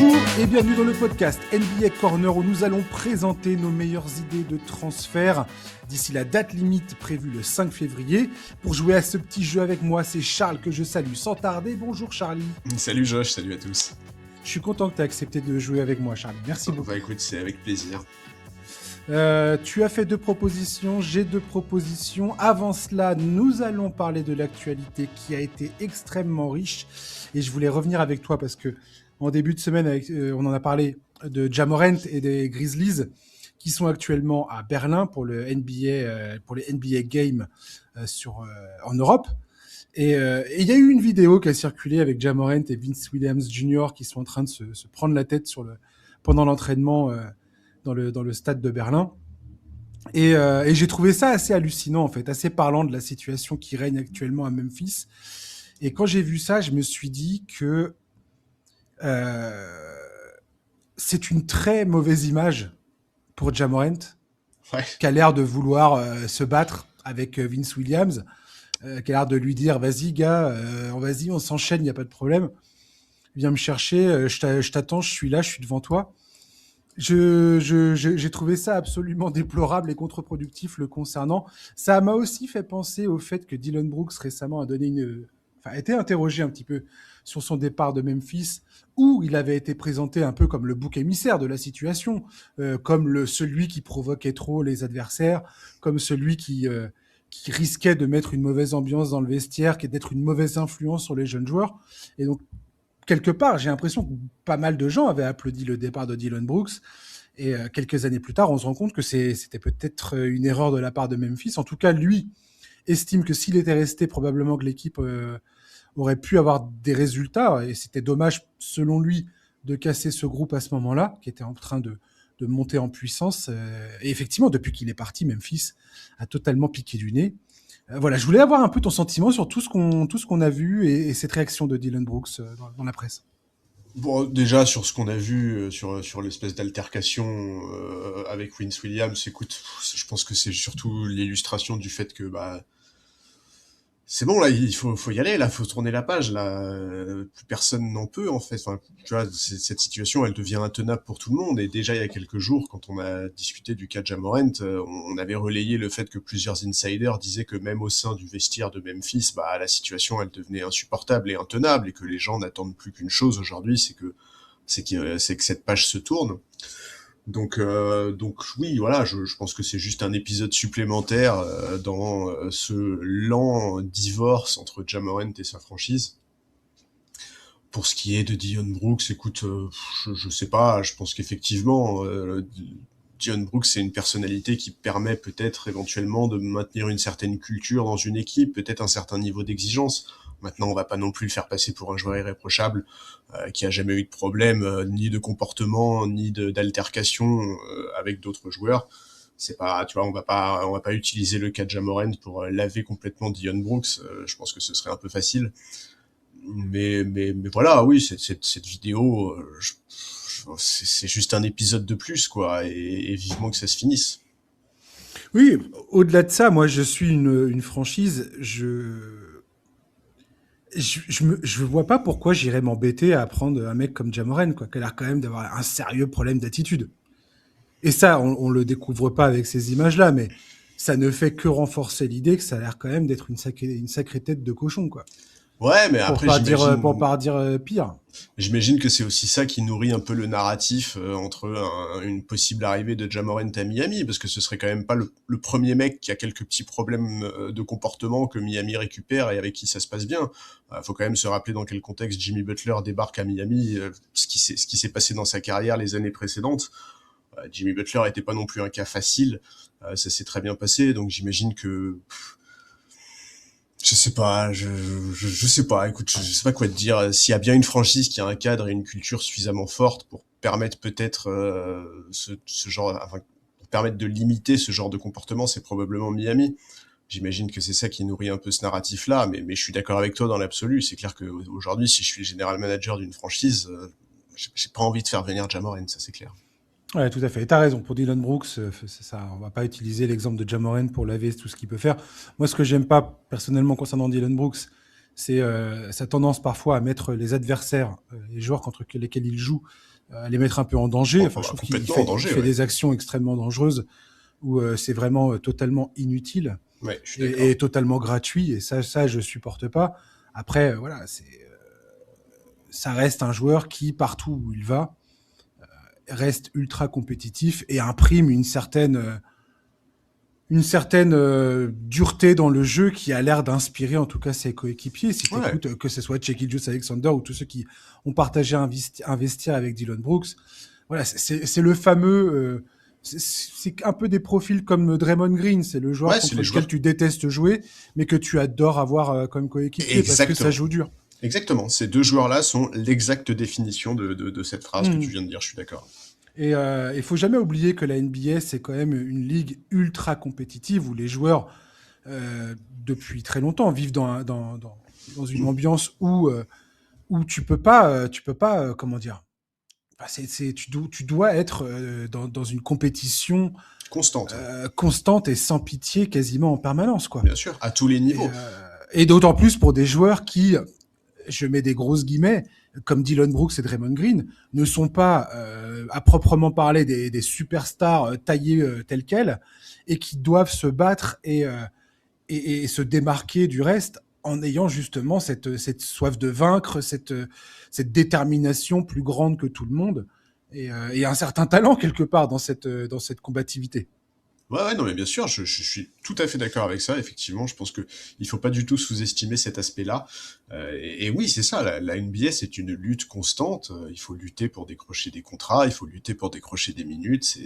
Bonjour et bienvenue dans le podcast NBA Corner où nous allons présenter nos meilleures idées de transfert d'ici la date limite prévue le 5 février. Pour jouer à ce petit jeu avec moi, c'est Charles que je salue sans tarder. Bonjour Charlie. Salut Josh, salut à tous. Je suis content que tu aies accepté de jouer avec moi Charlie, merci beaucoup. Bah écoute, c'est avec plaisir. Tu as fait 2 propositions, j'ai 2 propositions. Avant cela, nous allons parler de l'actualité qui a été extrêmement riche. Et je voulais revenir avec toi parce que en début de semaine, on en a parlé de Ja Morant et des Grizzlies qui sont actuellement à Berlin pour le NBA, pour les NBA Games en Europe. Et il y a eu une vidéo qui a circulé avec Ja Morant et Vince Williams Jr. qui sont en train de se prendre la tête pendant l'entraînement dans le stade de Berlin. Et j'ai trouvé ça assez hallucinant, en fait, assez parlant de la situation qui règne actuellement à Memphis. Et quand j'ai vu ça, je me suis dit que c'est une très mauvaise image pour Ja Morant, qui a l'air de vouloir se battre avec Vince Williams, qui a l'air de lui dire « Vas-y, gars, vas-y, on s'enchaîne, il n'y a pas de problème. Viens me chercher, je t'attends, je suis là, je suis devant toi. » J'ai trouvé ça absolument déplorable et contre-productif le concernant. Ça m'a aussi fait penser au fait que Dillon Brooks récemment a été interrogé un petit peu sur son départ de Memphis, où il avait été présenté un peu comme le bouc émissaire de la situation, comme celui qui provoquait trop les adversaires, comme celui qui risquait de mettre une mauvaise ambiance dans le vestiaire, d'être une mauvaise influence sur les jeunes joueurs. Et donc, quelque part, j'ai l'impression que pas mal de gens avaient applaudi le départ de Dillon Brooks. Et quelques années plus tard, on se rend compte que c'était peut-être une erreur de la part de Memphis. En tout cas, lui estime que s'il était resté, probablement que l'équipe aurait pu avoir des résultats. Et c'était dommage, selon lui, de casser ce groupe à ce moment-là, qui était en train de monter en puissance. Et effectivement, depuis qu'il est parti, Memphis a totalement piqué du nez. Voilà, je voulais avoir un peu ton sentiment sur tout ce qu'on a vu et cette réaction de Dillon Brooks dans la presse. Bon, déjà sur ce qu'on a vu, sur l'espèce d'altercation avec Vince Williams, écoute, je pense que c'est surtout l'illustration du fait que c'est bon là, il faut y aller là, faut tourner la page là. Plus personne n'en peut en fait. Enfin, tu vois, cette situation, elle devient intenable pour tout le monde. Et déjà il y a quelques jours, quand on a discuté du cas de Ja Morant, on avait relayé le fait que plusieurs insiders disaient que même au sein du vestiaire de Memphis, la situation elle devenait insupportable et intenable, et que les gens n'attendent plus qu'une chose aujourd'hui, c'est que cette page se tourne. Donc oui, voilà, je pense que c'est juste un épisode supplémentaire dans ce lent divorce entre Ja Morant et sa franchise. Pour ce qui est de Dillon Brooks, écoute, je sais pas, je pense qu'effectivement, Dillon Brooks, c'est une personnalité qui permet peut-être éventuellement de maintenir une certaine culture dans une équipe, peut-être un certain niveau d'exigence. Maintenant, on va pas non plus le faire passer pour un joueur irréprochable qui a jamais eu de problème, ni de comportement, ni d'altercation avec d'autres joueurs. C'est pas, tu vois, on va pas utiliser le cas de Ja Morant pour laver complètement Dillon Brooks. Je pense que ce serait un peu facile. Mais voilà, oui, cette vidéo, c'est juste un épisode de plus, quoi, et vivement que ça se finisse. Oui, au-delà de ça, moi je suis une franchise, je vois pas pourquoi j'irais m'embêter à prendre un mec comme Ja Morant, quoi, qui a l'air quand même d'avoir un sérieux problème d'attitude. Et ça, on le découvre pas avec ces images-là, mais ça ne fait que renforcer l'idée que ça a l'air quand même d'être une sacrée tête de cochon, quoi. Ouais, mais après, Pour pas dire pire. J'imagine que c'est aussi ça qui nourrit un peu le narratif entre une possible arrivée de Ja Morant à Miami, parce que ce serait quand même pas le premier mec qui a quelques petits problèmes de comportement que Miami récupère et avec qui ça se passe bien. Faut quand même se rappeler dans quel contexte Jimmy Butler débarque à Miami, ce qui s'est passé dans sa carrière les années précédentes. Jimmy Butler était pas non plus un cas facile, ça s'est très bien passé, donc j'imagine que je sais pas, je sais pas, écoute, je sais pas quoi te dire. S'il y a bien une franchise qui a un cadre et une culture suffisamment forte pour permettre peut-être ce genre, enfin, pour permettre de limiter ce genre de comportement, c'est probablement Miami. J'imagine que c'est ça qui nourrit un peu ce narratif-là, mais je suis d'accord avec toi dans l'absolu. C'est clair qu'aujourd'hui, si je suis le general manager d'une franchise, j'ai pas envie de faire venir Ja Morant, ça c'est clair. Ouais, tout à fait. Et t'as raison. Pour Dillon Brooks, c'est ça. On va pas utiliser l'exemple de Ja Morant pour laver tout ce qu'il peut faire. Moi, ce que j'aime pas personnellement concernant Dillon Brooks, sa tendance parfois à mettre les adversaires, les joueurs contre lesquels il joue, à les mettre un peu en danger. Enfin, je trouve qu'il Complètement en il danger, fait ouais. des actions extrêmement dangereuses où c'est vraiment totalement inutile Ouais, je suis d'accord. et totalement gratuit. Et ça, je supporte pas. Après, voilà, ça reste un joueur qui, partout où il va, reste ultra compétitif et imprime une certaine dureté dans le jeu qui a l'air d'inspirer en tout cas ses coéquipiers. Si tu Ouais, écoutes, que ce soit Checky Juice Alexander ou tous ceux qui ont partagé un vestiaire avec Dylan Brooks, voilà, c'est le fameux. C'est un peu des profils comme Draymond Green, c'est le joueur ouais, c'est contre les lequel joueurs. tu détestes jouer, mais que tu adores avoir comme coéquipier parce que ça Exactement. joue dur. Exactement. Ces deux joueurs-là sont l'exacte définition de cette phrase que tu Mm. viens de dire, je suis d'accord. Et il faut jamais oublier que la NBA, c'est quand même une ligue ultra compétitive où les joueurs, depuis très longtemps, vivent dans une ambiance où tu peux pas, comment dire, enfin, tu dois être dans une compétition Constante, ouais. constante et sans pitié quasiment en permanence, quoi. Bien sûr, à tous les Et, niveaux. euh, et d'autant plus pour des joueurs qui, je mets des grosses guillemets, comme Dylan Brooks et Draymond Green, ne sont pas à proprement parler des superstars taillés tels quels et qui doivent se battre et se démarquer du reste en ayant justement cette soif de vaincre, cette détermination plus grande que tout le monde et un certain talent quelque part dans cette combativité. Ouais, ouais, non, mais bien sûr, je suis tout à fait d'accord avec ça. Effectivement, je pense que il faut pas du tout sous-estimer cet aspect-là. Et oui, c'est ça. La NBA, c'est une lutte constante. Il faut lutter pour décrocher des contrats. Il faut lutter pour décrocher des minutes.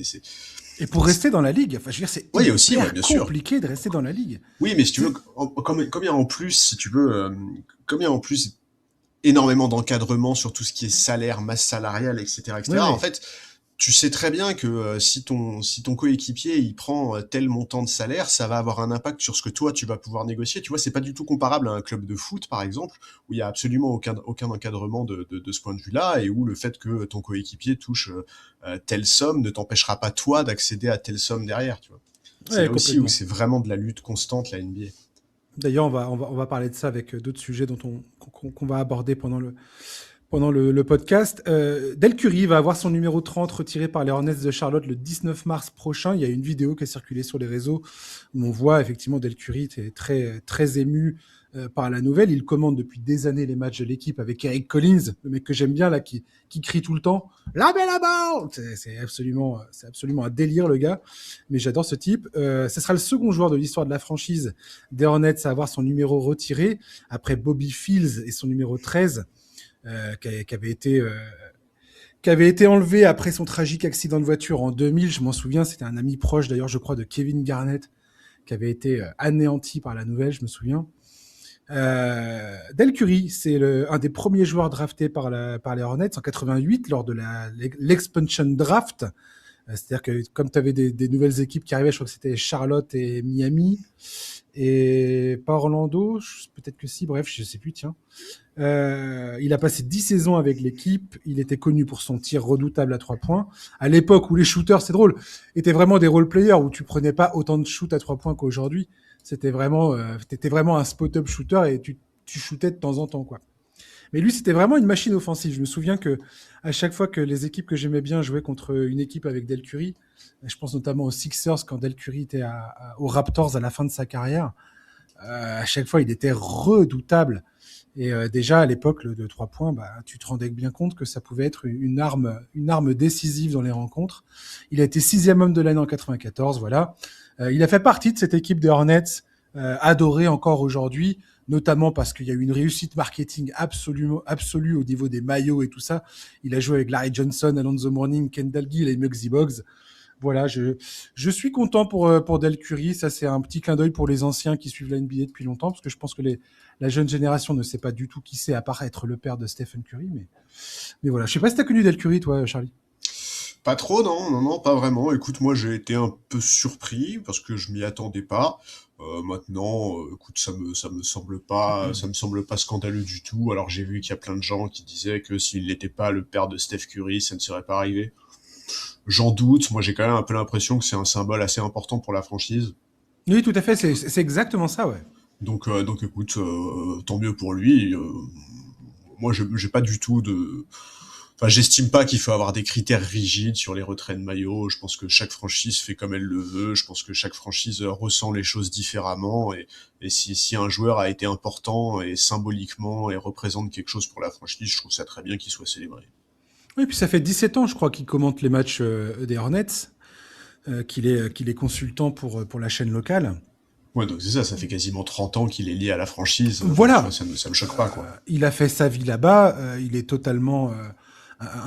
Et pour rester dans la ligue, enfin, je veux dire, c'est Oui, aussi, ouais, hyper bien sûr. compliqué de rester dans la ligue. Oui, mais si tu veux, C'est- combien en plus, si tu veux, combien en plus énormément d'encadrement sur tout ce qui est salaire, masse salariale, etc., Ouais, etc. En ouais. fait, tu sais très bien que si ton coéquipier il prend tel montant de salaire, ça va avoir un impact sur ce que toi tu vas pouvoir négocier. Tu vois, c'est pas du tout comparable à un club de foot, par exemple, où il y a absolument aucun encadrement de ce point de vue-là, et où le fait que ton coéquipier touche telle somme ne t'empêchera pas toi d'accéder à telle somme derrière. Tu vois, c'est Ouais, là aussi où complètement. c'est vraiment de la lutte constante la NBA. D'ailleurs, on va parler de ça avec d'autres sujets qu'on va aborder pendant le podcast. Del Curry va avoir son numéro 30 retiré par les Hornets de Charlotte le 19 mars prochain. Il y a une vidéo qui a circulé sur les réseaux où on voit effectivement Del Curry est très, très ému par la nouvelle. Il commande depuis des années les matchs de l'équipe avec Eric Collins, le mec que j'aime bien là, qui crie tout le temps la balle, la balle. C'est absolument un délire le gars, mais j'adore ce type. Ce sera le second joueur de l'histoire de la franchise des Hornets à avoir son numéro retiré après Bobby Fields et son numéro 13 qui avait été enlevé après son tragique accident de voiture en 2000. Je m'en souviens, c'était un ami proche d'ailleurs, je crois, de Kevin Garnett qui avait été anéanti par la nouvelle, je me souviens. Del Curry, c'est un des premiers joueurs draftés par les Hornets en 88 lors de l'expansion draft. C'est-à-dire que comme tu avais des nouvelles équipes qui arrivaient, je crois que c'était Charlotte et Miami, et pas Orlando, peut-être que si, bref, je sais plus, tiens. Il a passé 10 saisons avec l'équipe. Il était connu pour son tir redoutable à 3 points. À l'époque où les shooters, c'est drôle, étaient vraiment des role-players, où tu prenais pas autant de shoot à 3 points qu'aujourd'hui. T'étais vraiment un spot-up shooter et tu shootais de temps en temps, quoi. Mais lui, c'était vraiment une machine offensive. Je me souviens que à chaque fois que les équipes que j'aimais bien jouaient contre une équipe avec Del Curry, je pense notamment aux Sixers quand Del Curry était aux Raptors à la fin de sa carrière, à chaque fois, il était redoutable. Et déjà, à l'époque, le 3 points, bah, tu te rendais bien compte que ça pouvait être une arme décisive dans les rencontres. Il a été 6e homme de l'année en 94, voilà. Il a fait partie de cette équipe des Hornets, adorée encore aujourd'hui, notamment parce qu'il y a eu une réussite marketing absolue au niveau des maillots et tout ça. Il a joué avec Larry Johnson, Alonzo Mourning, Kendall Gill et Muggsy Bogues. Voilà, je suis content pour Del Curry. Ça, c'est un petit clin d'œil pour les anciens qui suivent la NBA depuis longtemps, parce que je pense que la jeune génération ne sait pas du tout qui c'est, à part être le père de Stephen Curry. Mais voilà, je sais pas si tu as connu Del Curry, toi, Charlie. Pas trop, non, non, non, pas vraiment. Écoute, moi j'ai été un peu surpris parce que je m'y attendais pas. Maintenant, écoute, ça me semble pas scandaleux du tout. Alors j'ai vu qu'il y a plein de gens qui disaient que s'il n'était pas le père de Steph Curry, ça ne serait pas arrivé. J'en doute. Moi j'ai quand même un peu l'impression que c'est un symbole assez important pour la franchise. Oui, tout à fait, c'est exactement ça, ouais. Donc écoute, tant mieux pour lui. Moi, j'ai pas du tout de. Enfin, j'estime pas qu'il faut avoir des critères rigides sur les retraits de maillot. Je pense que chaque franchise fait comme elle le veut. Je pense que chaque franchise ressent les choses différemment. Et si un joueur a été important et symboliquement et représente quelque chose pour la franchise, je trouve ça très bien qu'il soit célébré. Oui, puis ça fait 17 ans, je crois, qu'il commente les matchs des Hornets, qu'il est consultant pour la chaîne locale. Ouais, donc c'est ça, ça fait quasiment 30 ans qu'il est lié à la franchise. Donc, tu vois, Voilà, ça me choque pas, quoi. il a fait sa vie là-bas, il est totalement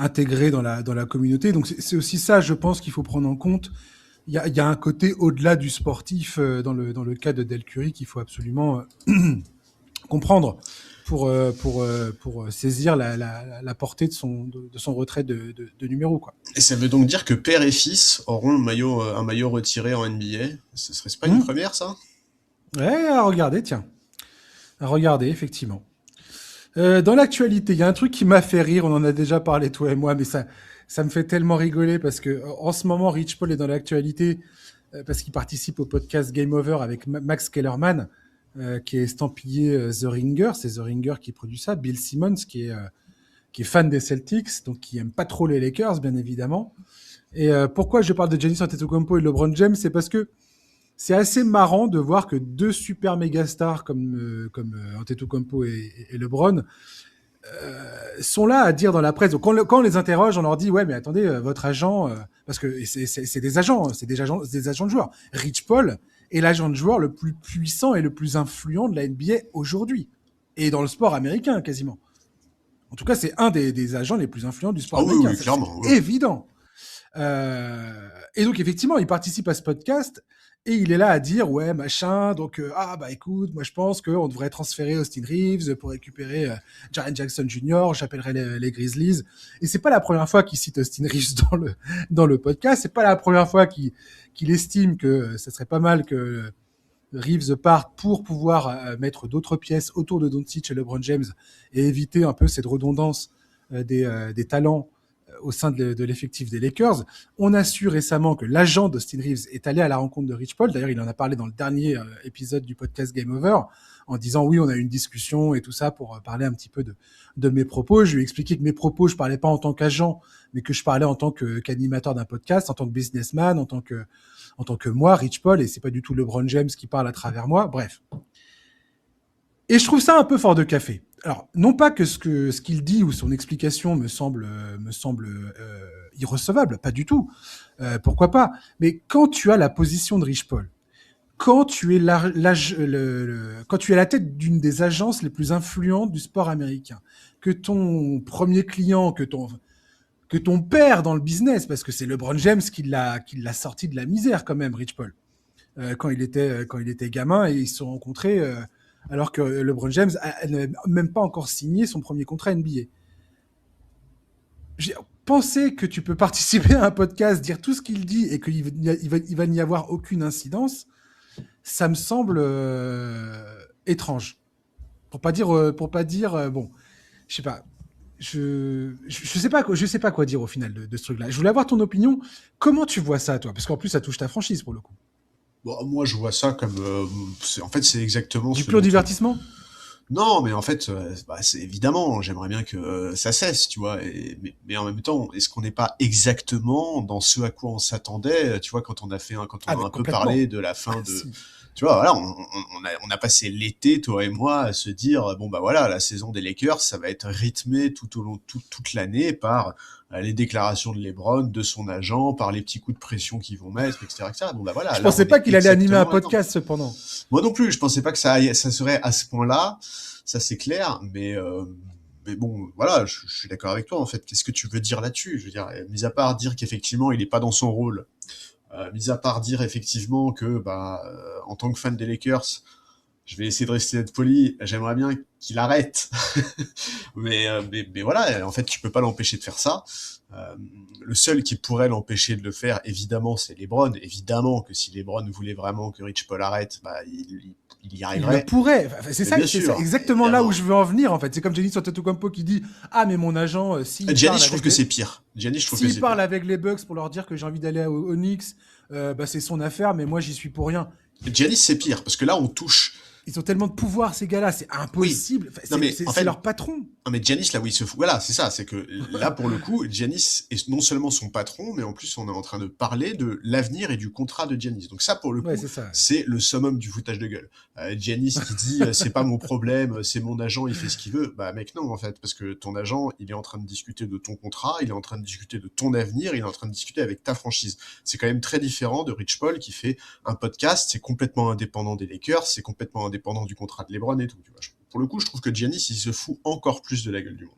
intégré dans la communauté. Donc c'est aussi ça, je pense, qu'il faut prendre en compte. Il y a un côté au-delà du sportif dans le cas de Del Curry qu'il faut absolument comprendre pour saisir la portée de son retrait de numéro, quoi. Et ça veut donc dire que père et fils auront un maillot retiré en NBA. Ce serait pas une Mmh. première, ça? Ouais, à regarder, tiens. À regarder, effectivement. Dans l'actualité, il y a un truc qui m'a fait rire, on en a déjà parlé toi et moi, mais ça me fait tellement rigoler parce que en ce moment, Rich Paul est dans l'actualité parce qu'il participe au podcast Game Over avec Max Kellerman, qui est estampillé The Ringer, c'est The Ringer qui produit ça, Bill Simmons qui est fan des Celtics, donc qui aime pas trop les Lakers, bien évidemment. Et pourquoi je parle de Giannis Antetokounmpo et de LeBron James, c'est parce que c'est assez marrant de voir que deux super méga stars comme Antetokounmpo et LeBron sont là à dire dans la presse. Donc quand on les interroge, on leur dit ouais mais attendez votre agent parce que c'est des agents, des agents de joueurs. Rich Paul est l'agent de joueur le plus puissant et le plus influent de la NBA aujourd'hui et dans le sport américain quasiment. En tout cas, c'est un des agents les plus influents du sport Ah oui, américain. oui, Ça, c'est clairement. Ouais. évident. Et donc, effectivement, il participe à ce podcast et il est là à dire ouais, machin. Donc, ah, bah écoute, moi je pense qu'on devrait transférer Austin Reeves pour récupérer Jaren Jackson Jr. J'appellerai les Grizzlies. Et c'est pas la première fois qu'il cite Austin Reeves dans le podcast. C'est pas la première fois qu'il estime que ça serait pas mal que Reeves parte pour pouvoir mettre d'autres pièces autour de Doncic et LeBron James et éviter un peu cette redondance des talents au sein de l'effectif des Lakers. On a su récemment que l'agent d'Austin Reeves est allé à la rencontre de Rich Paul. D'ailleurs, il en a parlé dans le dernier épisode du podcast Game Over en disant oui, on a eu une discussion et tout ça pour parler un petit peu de mes propos. Je lui ai expliqué que mes propos, je parlais pas en tant qu'agent, mais que je parlais en tant qu'animateur d'un podcast, en tant que businessman, en tant que moi, Rich Paul, et c'est pas du tout LeBron James qui parle à travers moi. Bref. Et je trouve ça un peu fort de café. Alors, non pas que ce qu'il dit ou son explication me semble irrecevable, pas du tout. Pourquoi pas? Mais quand tu as la position de Rich Paul, quand tu es quand tu es à la tête d'une des agences les plus influentes du sport américain, que ton premier client, que ton père dans le business, parce que c'est LeBron James qui l'a sorti de la misère quand même, Rich Paul, quand il était gamin et ils se sont rencontrés alors que LeBron James n'avait même pas encore signé son premier contrat NBA. J'ai pensé que tu peux participer à un podcast, dire tout ce qu'il dit et qu'il va n'y avoir aucune incidence, ça me semble étrange. Pour pas dire bon, je sais pas. Je sais pas quoi dire au final de ce truc-là. Je voulais avoir ton opinion. Comment tu vois ça, toi? Parce qu'en plus, ça touche ta franchise pour le coup. Bon, moi, je vois ça comme. En fait, c'est exactement Du ce pur dont on. divertissement? Non, mais en fait, c'est évidemment, j'aimerais bien que ça cesse, tu vois. Mais en même temps, est-ce qu'on n'est pas exactement dans ce à quoi on s'attendait, tu vois, quand Ah, on mais a un peu complètement. parlé de la fin de, Si. tu vois, voilà, on a passé l'été, toi et moi, à se dire, bon bah voilà, la saison des Lakers, ça va être rythmé tout au long, toute l'année par les déclarations de LeBron, de son agent, par les petits coups de pression qu'ils vont mettre, etc., etc. Bon bah voilà, Je là, pensais on pas est qu'il allait animer un exactement là-dedans. podcast, cependant. Moi non plus, je pensais pas que ça serait à ce point-là, ça c'est clair, mais bon, voilà, je suis d'accord avec toi en fait. Qu'est-ce que tu veux dire là-dessus? Je veux dire, mis à part dire qu'effectivement il est pas dans son rôle, mis à part dire effectivement que en tant que fan des Lakers, je vais essayer de rester d'être poli, j'aimerais bien qu'il arrête. Mais voilà, en fait, tu peux pas l'empêcher de faire ça. Euh, le seul qui pourrait l'empêcher de le faire, évidemment, c'est LeBron. Évidemment que si LeBron voulait vraiment que Rich Paul arrête, il y Il le arriverait. pourrait. Enfin, Mais bien c'est sûr, exactement là où évidemment. je veux en venir, en fait. C'est comme Giannis Antetokounmpo qui dit ah mais mon agent Giannis, je trouve que c'est pire. Giannis, je trouve que s'il c'est parle pire. avec les Bucks pour leur dire que j'ai envie d'aller au Knicks, bah c'est son affaire, mais moi j'y suis pour rien. Giannis, c'est pire, parce que là, on touche ils ont tellement de pouvoir, ces gars-là, c'est Oui. impossible. Enfin, Non, mais en c'est fait, leur patron. non, mais Giannis, là où il se fout, voilà, c'est ça, c'est que là, pour le coup, Giannis est non seulement son patron, mais en plus, on est en train de parler de l'avenir et du contrat de Giannis. Donc ça, pour le Ouais, coup, c'est ça. c'est le summum du foutage de gueule. Giannis qui dit, c'est pas mon problème, c'est mon agent, il fait ce qu'il veut. Bah, mec, non, en fait, parce que ton agent, il est en train de discuter de ton contrat, il est en train de discuter de ton avenir, il est en train de discuter avec ta franchise. C'est quand même très différent de Rich Paul qui fait un podcast, c'est complètement indépendant des Lakers, c'est complètement indépendant du contrat de LeBron et tout, tu vois. Pour le coup, je trouve que Giannis, il se fout encore plus de la gueule du monde.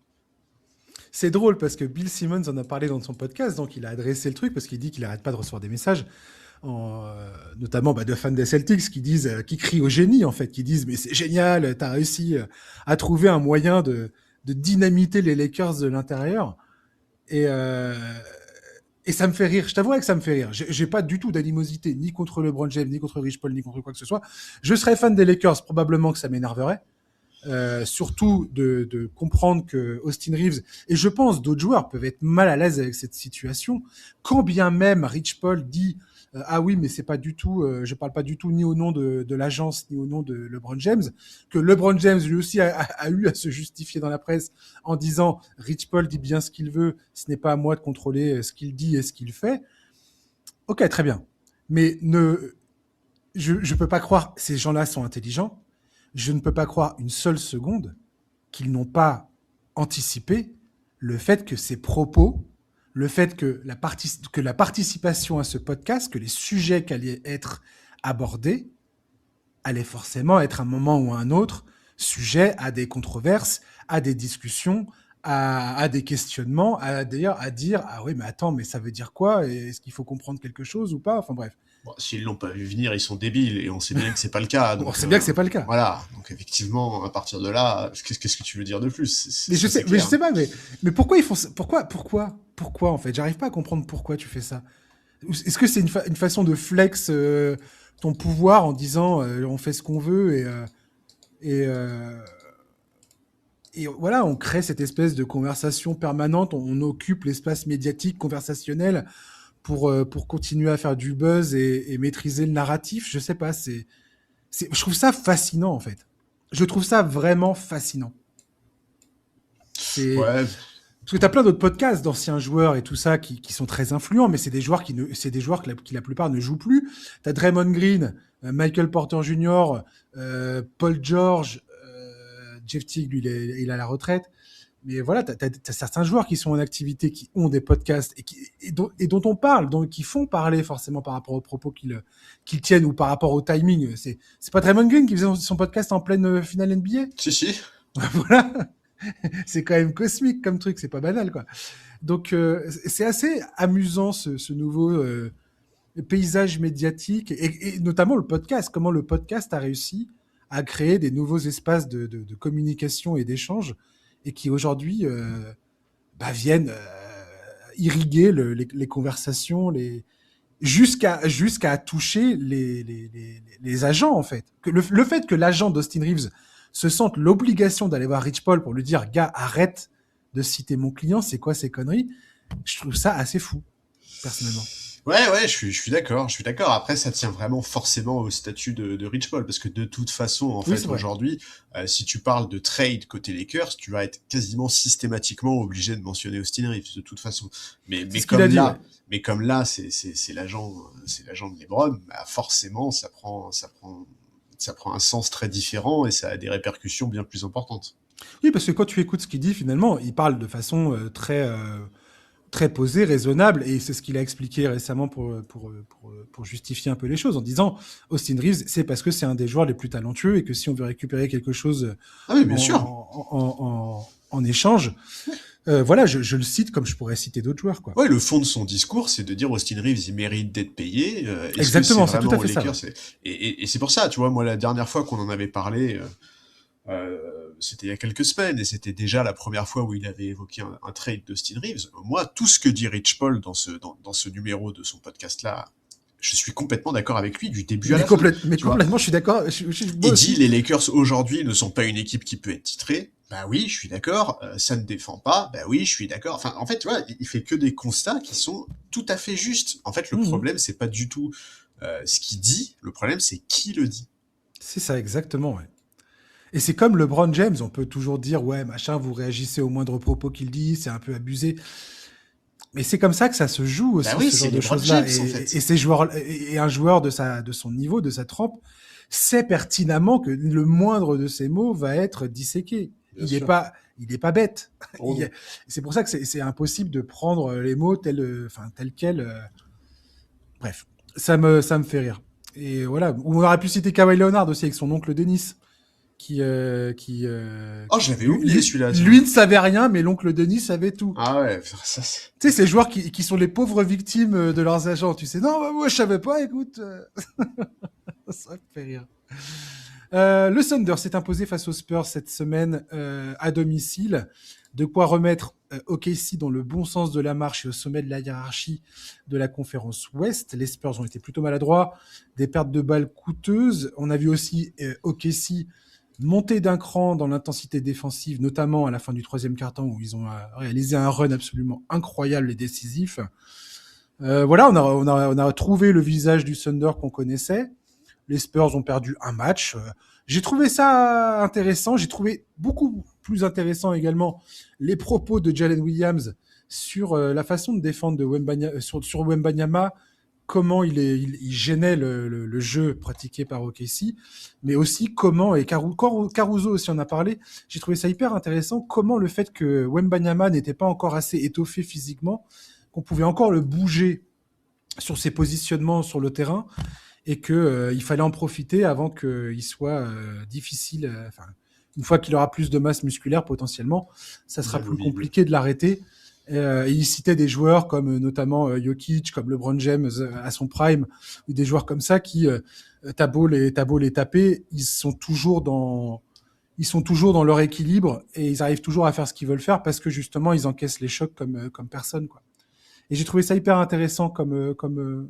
C'est drôle parce que Bill Simmons en a parlé dans son podcast, donc il a adressé le truc parce qu'il dit qu'il arrête pas de recevoir des messages, notamment de fans des Celtics qui disent, qui crient au génie en fait, qui disent mais c'est génial, t'as réussi à trouver un moyen de dynamiter les Lakers de l'intérieur et et ça me fait rire. Je t'avouerai que ça me fait rire. J'ai pas du tout d'animosité ni contre LeBron James, ni contre Rich Paul, ni contre quoi que ce soit. Je serais fan des Lakers, probablement que ça m'énerverait. Surtout de comprendre que Austin Reeves, et je pense d'autres joueurs peuvent être mal à l'aise avec cette situation, quand bien même Rich Paul dit ah oui mais c'est pas du tout, je parle pas du tout ni au nom de l'agence ni au nom de LeBron James, que LeBron James lui aussi a eu à se justifier dans la presse en disant Rich Paul dit bien ce qu'il veut, ce n'est pas à moi de contrôler ce qu'il dit et ce qu'il fait. Ok, très bien, mais je peux pas croire, ces gens-là sont intelligents, je ne peux pas croire une seule seconde qu'ils n'ont pas anticipé le fait que ces propos, le fait que la participation à ce podcast, que les sujets qui allaient être abordés, allaient forcément être à un moment ou à un autre sujet à des controverses, à des discussions, à des questionnements, d'ailleurs à dire ah oui mais attends mais ça veut dire quoi, est-ce qu'il faut comprendre quelque chose ou pas, enfin bref. Bon, s'ils l'ont pas vu venir, ils sont débiles et on sait bien que c'est pas le cas. On Donc, sait bien que c'est pas le cas. voilà. Donc effectivement, à partir de là, qu'est-ce que tu veux dire de plus? Mais je Ça, sais, c'est clair. pas, mais pourquoi ils font ça, pourquoi en fait, j'arrive pas à comprendre pourquoi tu fais ça. Est-ce que c'est une façon de flex ton pouvoir en disant on fait ce qu'on veut et, euh, et voilà, on crée cette espèce de conversation permanente, on occupe l'espace médiatique conversationnel pour continuer à faire du buzz et maîtriser le narratif. Je sais pas, je trouve ça fascinant en fait. Je trouve ça vraiment fascinant. C'est Ouais. Parce que tu as plein d'autres podcasts d'anciens joueurs et tout ça qui sont très influents, mais c'est des joueurs c'est des joueurs qui la plupart ne jouent plus. Tu as Draymond Green, Michael Porter Jr., Paul George, Jeff Teague, lui, il a la retraite. Mais voilà, tu as certains joueurs qui sont en activité, qui ont des podcasts et dont on parle, qui font parler forcément par rapport aux propos qu'ils tiennent ou par rapport au timing. C'est pas Draymond Green qui faisait son podcast en pleine finale NBA. Si. Voilà. C'est quand même cosmique comme truc, c'est pas banal, quoi. Donc, c'est assez amusant ce nouveau paysage médiatique et notamment le podcast. Comment le podcast a réussi à créer des nouveaux espaces de communication et d'échange et qui aujourd'hui viennent irriguer les conversations, jusqu'à toucher les agents, en fait. Le fait que l'agent d'Austin Reeves se sente l'obligation d'aller voir Rich Paul pour lui dire gars, arrête de citer mon client, c'est quoi ces conneries, je trouve ça assez fou, personnellement. Ouais, je suis d'accord, je suis d'accord. Après, ça tient vraiment forcément au statut de Rich Paul, parce que de toute façon, en Oui, fait, c'est vrai. aujourd'hui, si tu parles de trade côté Lakers, tu vas être quasiment systématiquement obligé de mentionner Austin Reeves, de toute façon. C'est ce qu'il a dit, ouais. Mais comme là, c'est l'agent de LeBron, bah forcément, ça prend un sens très différent et ça a des répercussions bien plus importantes. Oui, parce que quand tu écoutes ce qu'il dit, finalement, il parle de façon très posée, raisonnable, et c'est ce qu'il a expliqué récemment pour justifier un peu les choses, en disant Austin Reeves, c'est parce que c'est un des joueurs les plus talentueux et que si on veut récupérer quelque chose Ah oui, bien sûr. en échange, voilà, je le cite comme je pourrais citer d'autres joueurs, quoi. Ouais, le fond de son discours, c'est de dire Austin Reeves, il mérite d'être payé. Est-ce que c'est Exactement, c'est tout vraiment à aux fait ça. Lakers? Et c'est pour ça, tu vois, moi, la dernière fois qu'on en avait parlé, c'était il y a quelques semaines, et c'était déjà la première fois où il avait évoqué un trade d'Austin Reeves. Moi, tout ce que dit Rich Paul dans ce numéro de son podcast-là, je suis complètement d'accord avec lui du début à la fin. Mais Tu vois, complètement, je suis d'accord. Moi il dit aussi. les Lakers aujourd'hui ne sont pas une équipe qui peut être titrée. Bah oui, je suis d'accord. Ça ne défend pas. Bah oui, je suis d'accord. Enfin, en fait, tu vois, il fait que des constats qui sont tout à fait justes. En fait, le problème, c'est pas du tout ce qu'il dit. Le problème, c'est qui le dit. C'est ça, exactement, ouais. Et c'est comme LeBron James, on peut toujours dire, ouais, machin, vous réagissez au moindre propos qu'il dit, c'est un peu abusé. Mais c'est comme ça que ça se joue Bah aussi, oui, ce c'est genre de LeBron choses-là. James en Et fait. ces joueurs, et un joueur de son niveau, de sa trempe, sait pertinemment que le moindre de ses mots va être disséqué. Bien sûr. Il est pas bête. Oh non. C'est pour ça que c'est impossible de prendre les mots tels quels. Bref, ça me fait rire. Et voilà. Ou on aurait pu citer Kawhi Leonard aussi avec son oncle Denis, Oh, je l'avais oublié celui-là, tiens. lui ne savait rien, mais l'oncle Denis savait tout. Ah ouais, ça c'est... Tu sais, ces joueurs qui sont les pauvres victimes de leurs agents, tu sais, non, bah, moi je savais pas, écoute, ça me fait rire. Le Thunder s'est imposé face aux Spurs cette semaine à domicile. De quoi remettre OKC dans le bon sens de la marche et au sommet de la hiérarchie de la conférence Ouest. Les Spurs ont été plutôt maladroits, des pertes de balles coûteuses. On a vu aussi OKC monter d'un cran dans l'intensité défensive, notamment à la fin du troisième quart-temps où ils ont réalisé un run absolument incroyable et décisif. Voilà, on a trouvé le visage du Thunder qu'on connaissait. Les Spurs ont perdu un match. J'ai trouvé ça intéressant. J'ai trouvé beaucoup plus intéressant également les propos de Jalen Williams sur la façon de défendre de sur Wembanyama, comment il gênait le jeu pratiqué par OKC, mais aussi comment, et Caruso aussi en a parlé, j'ai trouvé ça hyper intéressant, comment le fait que Wembanyama n'était pas encore assez étoffé physiquement, qu'on pouvait encore le bouger sur ses positionnements sur le terrain, et que il fallait en profiter avant qu'il soit difficile. Enfin, une fois qu'il aura plus de masse musculaire potentiellement, ça sera plus Inamovible. compliqué de l'arrêter. Et il citait des joueurs comme notamment Jokic, comme LeBron James à son prime, ou des joueurs comme ça qui, t'as beau les taper, ils sont toujours dans leur équilibre et ils arrivent toujours à faire ce qu'ils veulent faire parce que justement ils encaissent les chocs comme personne, quoi. Et j'ai trouvé ça hyper intéressant comme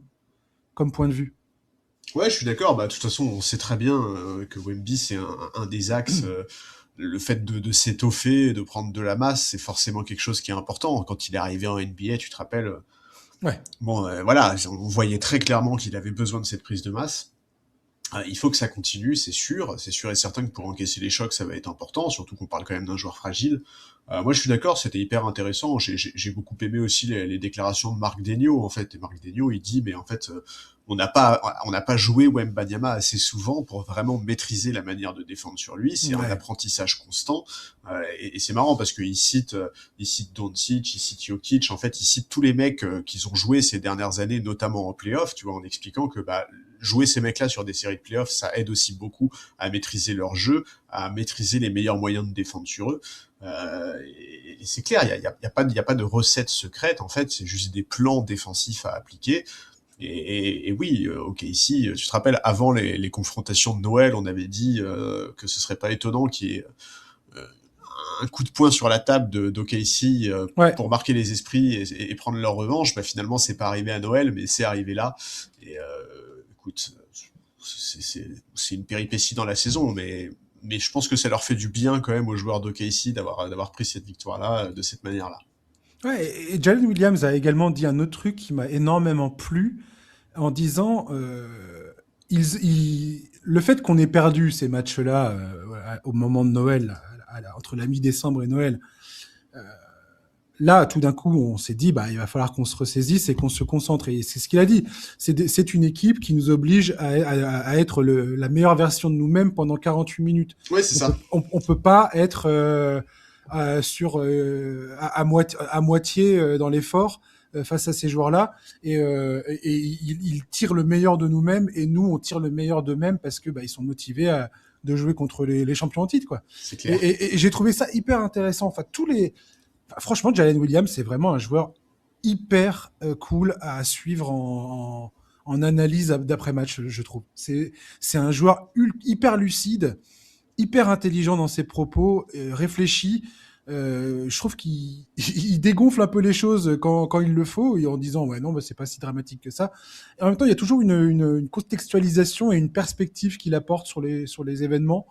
point de vue. Ouais, je suis d'accord. Bah, de toute façon, on sait très bien que Wemby, c'est un des axes. Le fait de s'étoffer, de prendre de la masse, c'est forcément quelque chose qui est important. Quand il est arrivé en NBA, tu te rappelles, Ouais. bon, voilà, on voyait très clairement qu'il avait besoin de cette prise de masse. Il faut que ça continue, c'est sûr et certain que pour encaisser les chocs, ça va être important, surtout qu'on parle quand même d'un joueur fragile. Moi, je suis d'accord, c'était hyper intéressant. J'ai beaucoup aimé aussi les déclarations de Marc Daigneault, en fait. Et Marc Daigneault, il dit, mais en fait, on n'a pas joué Wembanyama assez souvent pour vraiment maîtriser la manière de défendre sur lui. C'est un Ouais. apprentissage constant. Et c'est marrant parce il cite Doncic, il cite Jokic. En fait, il cite tous les mecs qu'ils ont joué ces dernières années, notamment en playoff, tu vois, en expliquant que bah jouer ces mecs-là sur des séries de playoffs, ça aide aussi beaucoup à maîtriser leur jeu, à maîtriser les meilleurs moyens de défendre sur eux. Et c'est clair, y a pas de recette secrète, en fait, c'est juste des plans défensifs à appliquer. Et oui, ok, ici, tu te rappelles, avant les confrontations de Noël, on avait dit que ce serait pas étonnant qu'il y ait euh, un coup de poing sur la table d'OKC Ouais. pour marquer les esprits et prendre leur revanche. Bah, finalement, c'est pas arrivé à Noël, mais c'est arrivé là. Et écoute, c'est une péripétie dans la saison, mais je pense que ça leur fait du bien quand même aux joueurs d'OKC d'avoir pris cette victoire-là de cette manière-là. Ouais, et Jalen Williams a également dit un autre truc qui m'a énormément plu en disant le fait qu'on ait perdu ces matchs-là voilà, au moment de Noël, entre la mi-décembre et Noël, là, tout d'un coup, on s'est dit, bah, il va falloir qu'on se ressaisisse et qu'on se concentre. Et c'est ce qu'il a dit. C'est une équipe qui nous oblige à être la meilleure version de nous-mêmes pendant 48 minutes. Ouais, c'est ça. On peut pas être à moitié dans l'effort face à ces joueurs-là. Et ils tirent le meilleur de nous-mêmes et nous, on tire le meilleur d'eux-mêmes parce que bah, ils sont motivés de jouer contre les champions en titre, quoi. C'est clair. Et j'ai trouvé ça hyper intéressant. Enfin, franchement, Jalen Williams, c'est vraiment un joueur hyper cool à suivre en analyse d'après-match, je trouve. C'est un joueur hyper lucide, hyper intelligent dans ses propos, réfléchi. Je trouve qu'il il dégonfle un peu les choses quand il le faut, et en disant ouais non bah, c'est pas si dramatique que ça. Et en même temps, il y a toujours une contextualisation et une perspective qu'il apporte sur les événements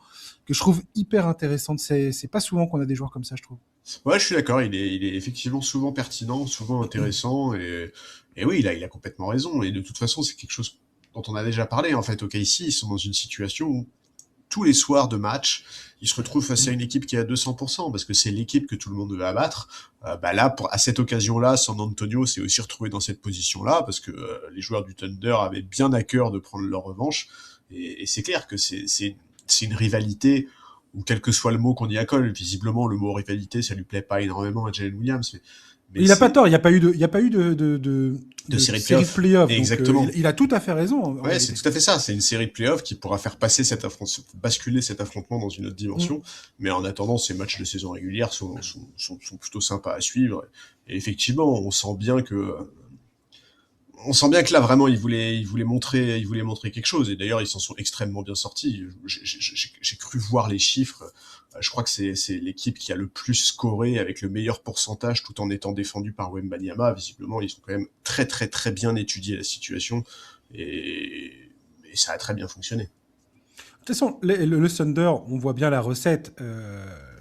que je trouve hyper intéressante. C'est pas souvent qu'on a des joueurs comme ça, je trouve. Ouais, je suis d'accord, il est effectivement souvent pertinent, souvent intéressant, et oui, il a complètement raison, et de toute façon, c'est quelque chose dont on a déjà parlé, en fait, au KC, ils sont dans une situation où tous les soirs de match, il se retrouve face à une équipe qui est à 200%, parce que c'est l'équipe que tout le monde veut abattre. Là, à cette occasion-là, San Antonio s'est aussi retrouvé dans cette position-là, parce que les joueurs du Thunder avaient bien à cœur de prendre leur revanche. Et c'est clair que c'est une rivalité où, quel que soit le mot qu'on y accole, visiblement, le mot rivalité, ça lui plaît pas énormément à Jalen Williams. Mais il a pas tort, il n'y a pas eu de série de play-off. Exactement. Donc, il a tout à fait raison. Ouais, c'est tout à fait ça. C'est une série de playoffs qui pourra faire passer basculer cet affrontement dans une autre dimension. Mais en attendant, ces matchs de saison régulière sont plutôt sympas à suivre. Et effectivement, on sent bien que là vraiment il voulait montrer quelque chose. Et d'ailleurs, ils s'en sont extrêmement bien sortis. J'ai cru voir les chiffres. Je crois que c'est l'équipe qui a le plus scoré avec le meilleur pourcentage tout en étant défendu par Wembanyama. Visiblement, ils ont quand même très très très bien étudié la situation et ça a très bien fonctionné. De toute façon, le Thunder, on voit bien la recette.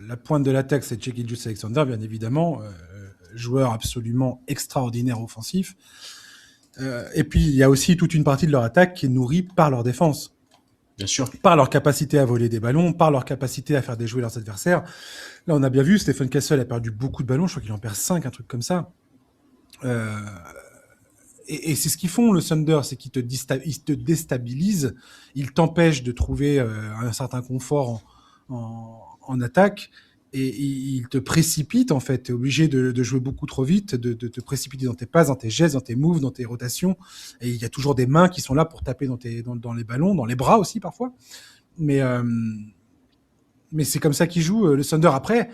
La pointe de l'attaque, c'est Shai Gilgeous-Alexander, bien évidemment, joueur absolument extraordinaire offensif. Et puis, il y a aussi toute une partie de leur attaque qui est nourrie par leur défense. Bien sûr. Par leur capacité à voler des ballons, par leur capacité à faire déjouer leurs adversaires. Là, on a bien vu, Stephen Castle a perdu beaucoup de ballons, je crois qu'il en perd 5, un truc comme ça. Et c'est ce qu'ils font, le Thunder, c'est qu'ils te déstabilisent, ils t'empêchent de trouver un certain confort en attaque, et ils te précipitent, en fait. Tu es obligé de jouer beaucoup trop vite, de te précipiter dans tes passes, dans tes gestes, dans tes moves, dans tes rotations. Et il y a toujours des mains qui sont là pour taper dans les ballons, dans les bras aussi, parfois. Mais c'est comme ça qu'ils jouent, le Thunder. Après,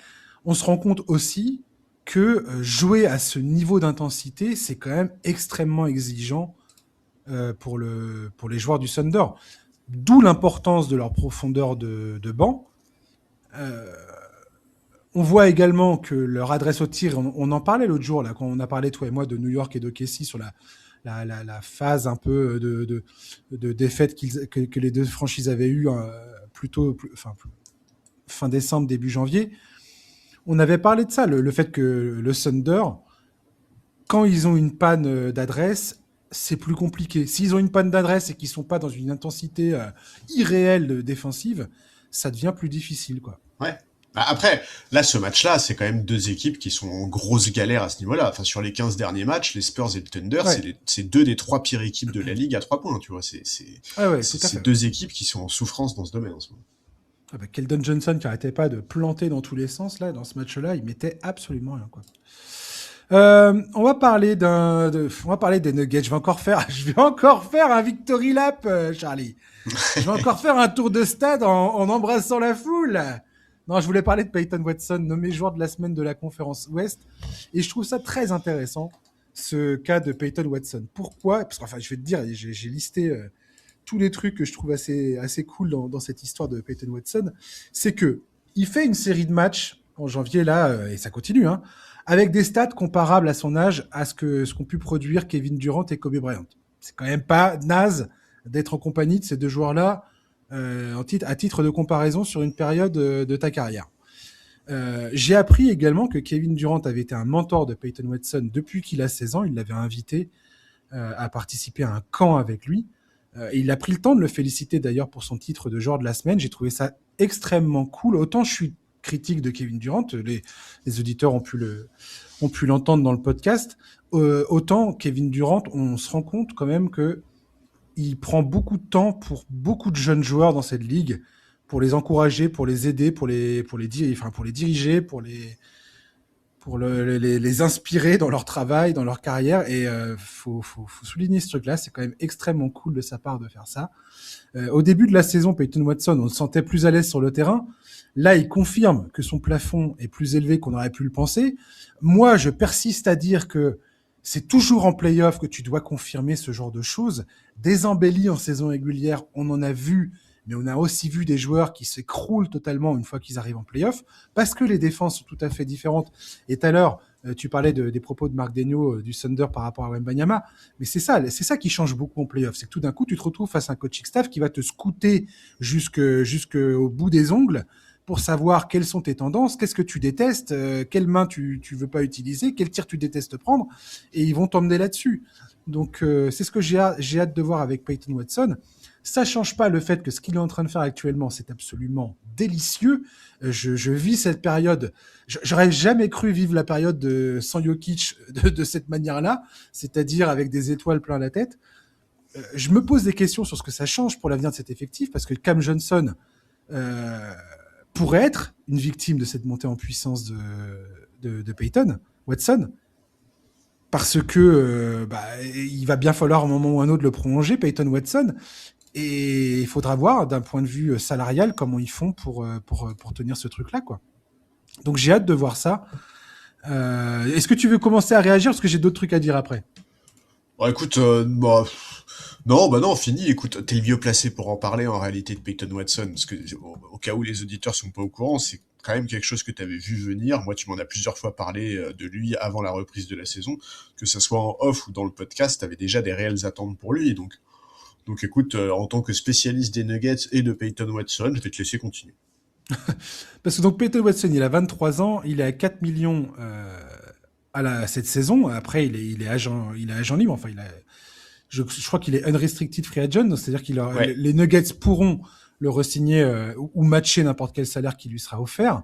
on se rend compte aussi que jouer à ce niveau d'intensité, c'est quand même extrêmement exigeant pour les joueurs du Thunder. D'où l'importance de leur profondeur de banc. On voit également que leur adresse au tir, on en parlait l'autre jour, là, quand on a parlé, toi et moi, de New York et d'OKC sur la phase un peu de défaite que les deux franchises avaient eue fin décembre, début janvier. On avait parlé de ça, le fait que le Thunder, quand ils ont une panne d'adresse, c'est plus compliqué. S'ils ont une panne d'adresse et qu'ils ne sont pas dans une intensité irréelle défensive, ça devient plus difficile, quoi. Ouais. Après, là, ce match-là, c'est quand même deux équipes qui sont en grosse galère à ce niveau-là. Enfin, sur les 15 derniers matchs, les Spurs et le Thunder, ouais, c'est deux des 3 pires équipes de la ligue à 3 points, tu vois. C'est deux équipes qui sont en souffrance dans ce domaine en ce moment. Ah bah, Keldon Johnson qui n'arrêtait pas de planter dans tous les sens, là, dans ce match-là, il mettait absolument rien, quoi. On va parler des Nuggets. Je vais encore faire un victory lap, Charlie. Je vais encore faire un tour de stade en embrassant la foule. Non, je voulais parler de Peyton Watson, nommé joueur de la semaine de la conférence Ouest. Et je trouve ça très intéressant, ce cas de Peyton Watson. Pourquoi ? Parce qu'enfin, je vais te dire, j'ai listé tous les trucs que je trouve assez cool dans cette histoire de Peyton Watson. C'est que il fait une série de matchs en janvier, là, et ça continue, hein, avec des stats comparables à son âge à ce qu'ont pu produire Kevin Durant et Kobe Bryant. C'est quand même pas naze d'être en compagnie de ces deux joueurs-là à titre de comparaison sur une période de ta carrière. J'ai appris également que Kevin Durant avait été un mentor de Peyton Watson depuis qu'il a 16 ans. Il l'avait invité à participer à un camp avec lui. Et il a pris le temps de le féliciter d'ailleurs pour son titre de joueur de la semaine. J'ai trouvé ça extrêmement cool. Autant je suis critique de Kevin Durant, les auditeurs ont pu l'entendre dans le podcast, autant Kevin Durant, on se rend compte quand même que il prend beaucoup de temps pour beaucoup de jeunes joueurs dans cette ligue, pour les encourager, pour les aider, pour les diriger, pour les inspirer dans leur travail, dans leur carrière. Et faut souligner ce truc-là, c'est quand même extrêmement cool de sa part de faire ça. Au début de la saison, Peyton Watson, on se sentait plus à l'aise sur le terrain. Là, il confirme que son plafond est plus élevé qu'on aurait pu le penser. Moi, je persiste à dire que c'est toujours en play-off que tu dois confirmer ce genre de choses. Des embellis en saison régulière, on en a vu, mais on a aussi vu des joueurs qui s'écroulent totalement une fois qu'ils arrivent en play-off, parce que les défenses sont tout à fait différentes. Et tout à l'heure, tu parlais des propos de Marc Daigneault du Thunder par rapport à Wembanyama, mais c'est ça qui change beaucoup en play-off. C'est que tout d'un coup, tu te retrouves face à un coaching staff qui va te scouter jusqu'au bout des ongles, pour savoir quelles sont tes tendances, qu'est-ce que tu détestes, quelle main tu veux pas utiliser, quel tir tu détestes prendre, et ils vont t'emmener là-dessus. Donc c'est ce que j'ai hâte de voir avec Peyton Watson. Ça change pas le fait que ce qu'il est en train de faire actuellement, c'est absolument délicieux. Je vis cette période. J'aurais jamais cru vivre la période sans Jokic de cette manière-là, c'est-à-dire avec des étoiles plein la tête. Je me pose des questions sur ce que ça change pour l'avenir de cet effectif, parce que Cam Johnson pourrait être une victime de cette montée en puissance de Peyton Watson, parce que il va bien falloir à un moment ou à un autre le prolonger, Peyton Watson, et il faudra voir d'un point de vue salarial comment ils font pour tenir ce truc-là, quoi. Donc j'ai hâte de voir ça. Est-ce que tu veux commencer à réagir, parce que j'ai d'autres trucs à dire après? Bon, écoute, non, fini. Écoute, t'es le mieux placé pour en parler en réalité de Peyton Watson, parce que au cas où les auditeurs sont pas au courant, c'est quand même quelque chose que t'avais vu venir. Moi, tu m'en as plusieurs fois parlé de lui avant la reprise de la saison, que ça soit en off ou dans le podcast, t'avais déjà des réelles attentes pour lui. Donc écoute, en tant que spécialiste des Nuggets et de Peyton Watson, je vais te laisser continuer. Parce que donc Peyton Watson, il a 23 ans, il est à 4 millions cette saison. Après, il est agent libre. Enfin, je crois qu'il est unrestricted free agent, donc c'est-à-dire Ouais. les Nuggets pourront le re-signer ou matcher n'importe quel salaire qui lui sera offert.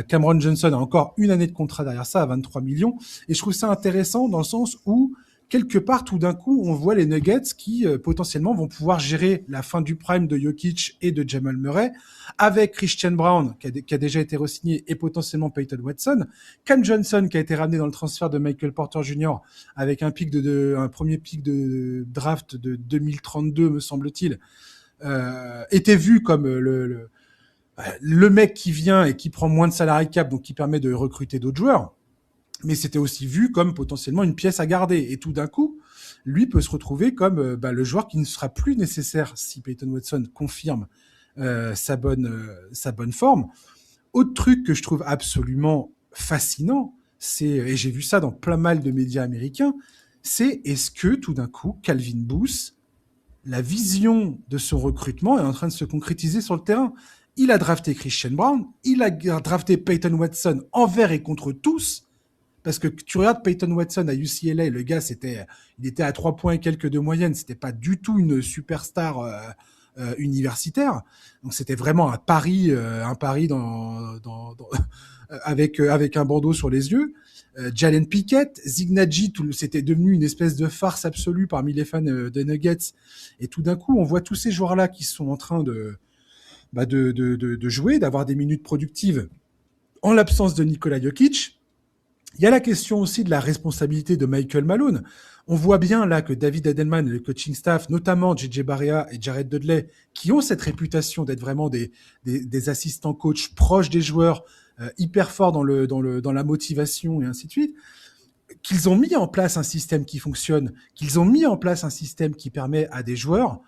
Cameron Johnson a encore une année de contrat derrière ça à 23 millions. Et je trouve ça intéressant dans le sens où, quelque part, tout d'un coup, on voit les Nuggets qui potentiellement vont pouvoir gérer la fin du prime de Jokic et de Jamal Murray avec Christian Brown qui a déjà été re-signé et potentiellement Peyton Watson, Cam Johnson qui a été ramené dans le transfert de Michael Porter Jr. avec un premier pic de draft de 2032 me semble-t-il, était vu comme le mec qui vient et qui prend moins de salary cap, donc qui permet de recruter d'autres joueurs, mais c'était aussi vu comme potentiellement une pièce à garder. Et tout d'un coup, lui peut se retrouver comme le joueur qui ne sera plus nécessaire si Peyton Watson confirme sa bonne forme. Autre truc que je trouve absolument fascinant, et j'ai vu ça dans plein mal de médias américains, c'est est-ce que tout d'un coup, Calvin Booth, la vision de son recrutement est en train de se concrétiser sur le terrain. Il a drafté Christian Brown, il a drafté Peyton Watson envers et contre tous, parce que tu regardes Peyton Watson à UCLA, le gars, il était à 3 points et quelques de moyenne, c'était pas du tout une superstar universitaire, donc c'était vraiment un pari avec un bandeau sur les yeux. Jalen Pickett, Zignagi, c'était devenu une espèce de farce absolue parmi les fans des Nuggets. Et tout d'un coup, on voit tous ces joueurs-là qui sont en train de jouer, d'avoir des minutes productives en l'absence de Nikola Jokic. Il y a la question aussi de la responsabilité de Michael Malone. On voit bien là que David Adelman et le coaching staff, notamment JJ Barea et Jared Dudley, qui ont cette réputation d'être vraiment des assistants coach proches des joueurs, hyper forts dans la motivation et ainsi de suite, qu'ils ont mis en place un système qui fonctionne, qu'ils ont mis en place un système qui permet à des joueurs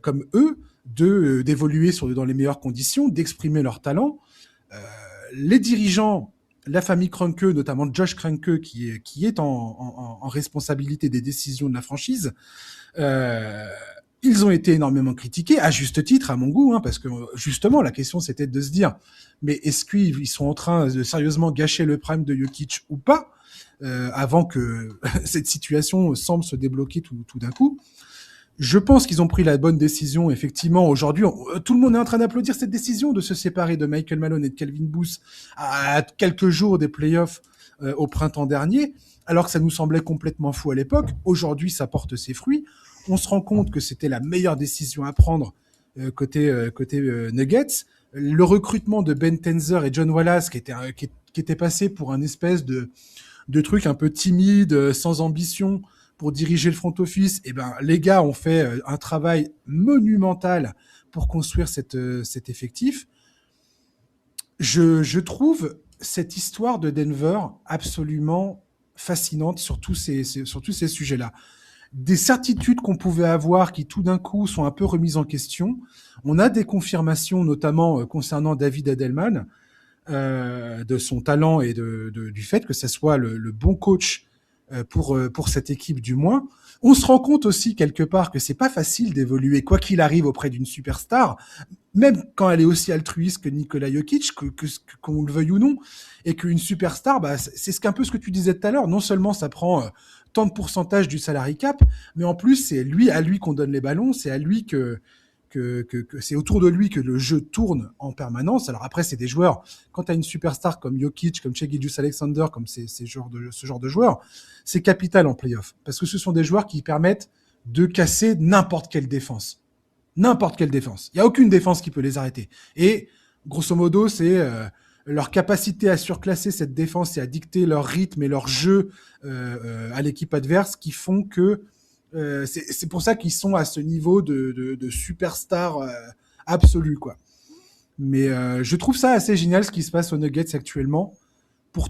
comme eux d'évoluer dans les meilleures conditions, d'exprimer leur talent. Les dirigeants, la famille Kroenke, notamment Josh Kroenke, qui est en responsabilité des décisions de la franchise, ils ont été énormément critiqués, à juste titre, à mon goût, hein, parce que justement, la question, c'était de se dire, mais est-ce qu'ils sont en train de sérieusement gâcher le prime de Jokic ou pas, avant que cette situation semble se débloquer tout d'un coup. Je pense qu'ils ont pris la bonne décision. Effectivement, aujourd'hui, tout le monde est en train d'applaudir cette décision de se séparer de Michael Malone et de Calvin Booth à quelques jours des playoffs au printemps dernier, alors que ça nous semblait complètement fou à l'époque. Aujourd'hui, ça porte ses fruits. On se rend compte que c'était la meilleure décision à prendre côté Nuggets. Le recrutement de Ben Tenzer et John Wallace, qui était passé pour un espèce de truc un peu timide, sans ambition, pour diriger le front office, eh ben, les gars ont fait un travail monumental pour construire cet effectif. Je trouve cette histoire de Denver absolument fascinante sur tous ces sujets-là. Des certitudes qu'on pouvait avoir qui tout d'un coup sont un peu remises en question. On a des confirmations, notamment concernant David Adelman, de son talent et du fait que ce soit le bon coach pour cette équipe du moins. On se rend compte aussi quelque part que c'est pas facile d'évoluer quoi qu'il arrive auprès d'une superstar, même quand elle est aussi altruiste que Nikola Jokic, qu'on le veuille ou non, et qu'une superstar, bah, c'est qu'un peu ce que tu disais tout à l'heure. Non seulement ça prend tant de pourcentage du salary cap, mais en plus c'est à lui qu'on donne les ballons, c'est à lui que c'est autour de lui que le jeu tourne en permanence. Alors après, c'est des joueurs. Quand tu as une superstar comme Jokic, comme Shai Gilgeous-Alexander, comme ce genre de joueurs, c'est capital en playoff. Parce que ce sont des joueurs qui permettent de casser n'importe quelle défense. N'importe quelle défense. Il n'y a aucune défense qui peut les arrêter. Et grosso modo, c'est leur capacité à surclasser cette défense et à dicter leur rythme et leur jeu à l'équipe adverse qui font que c'est pour ça qu'ils sont à ce niveau de superstar absolu, quoi. Mais je trouve ça assez génial ce qui se passe aux Nuggets actuellement pour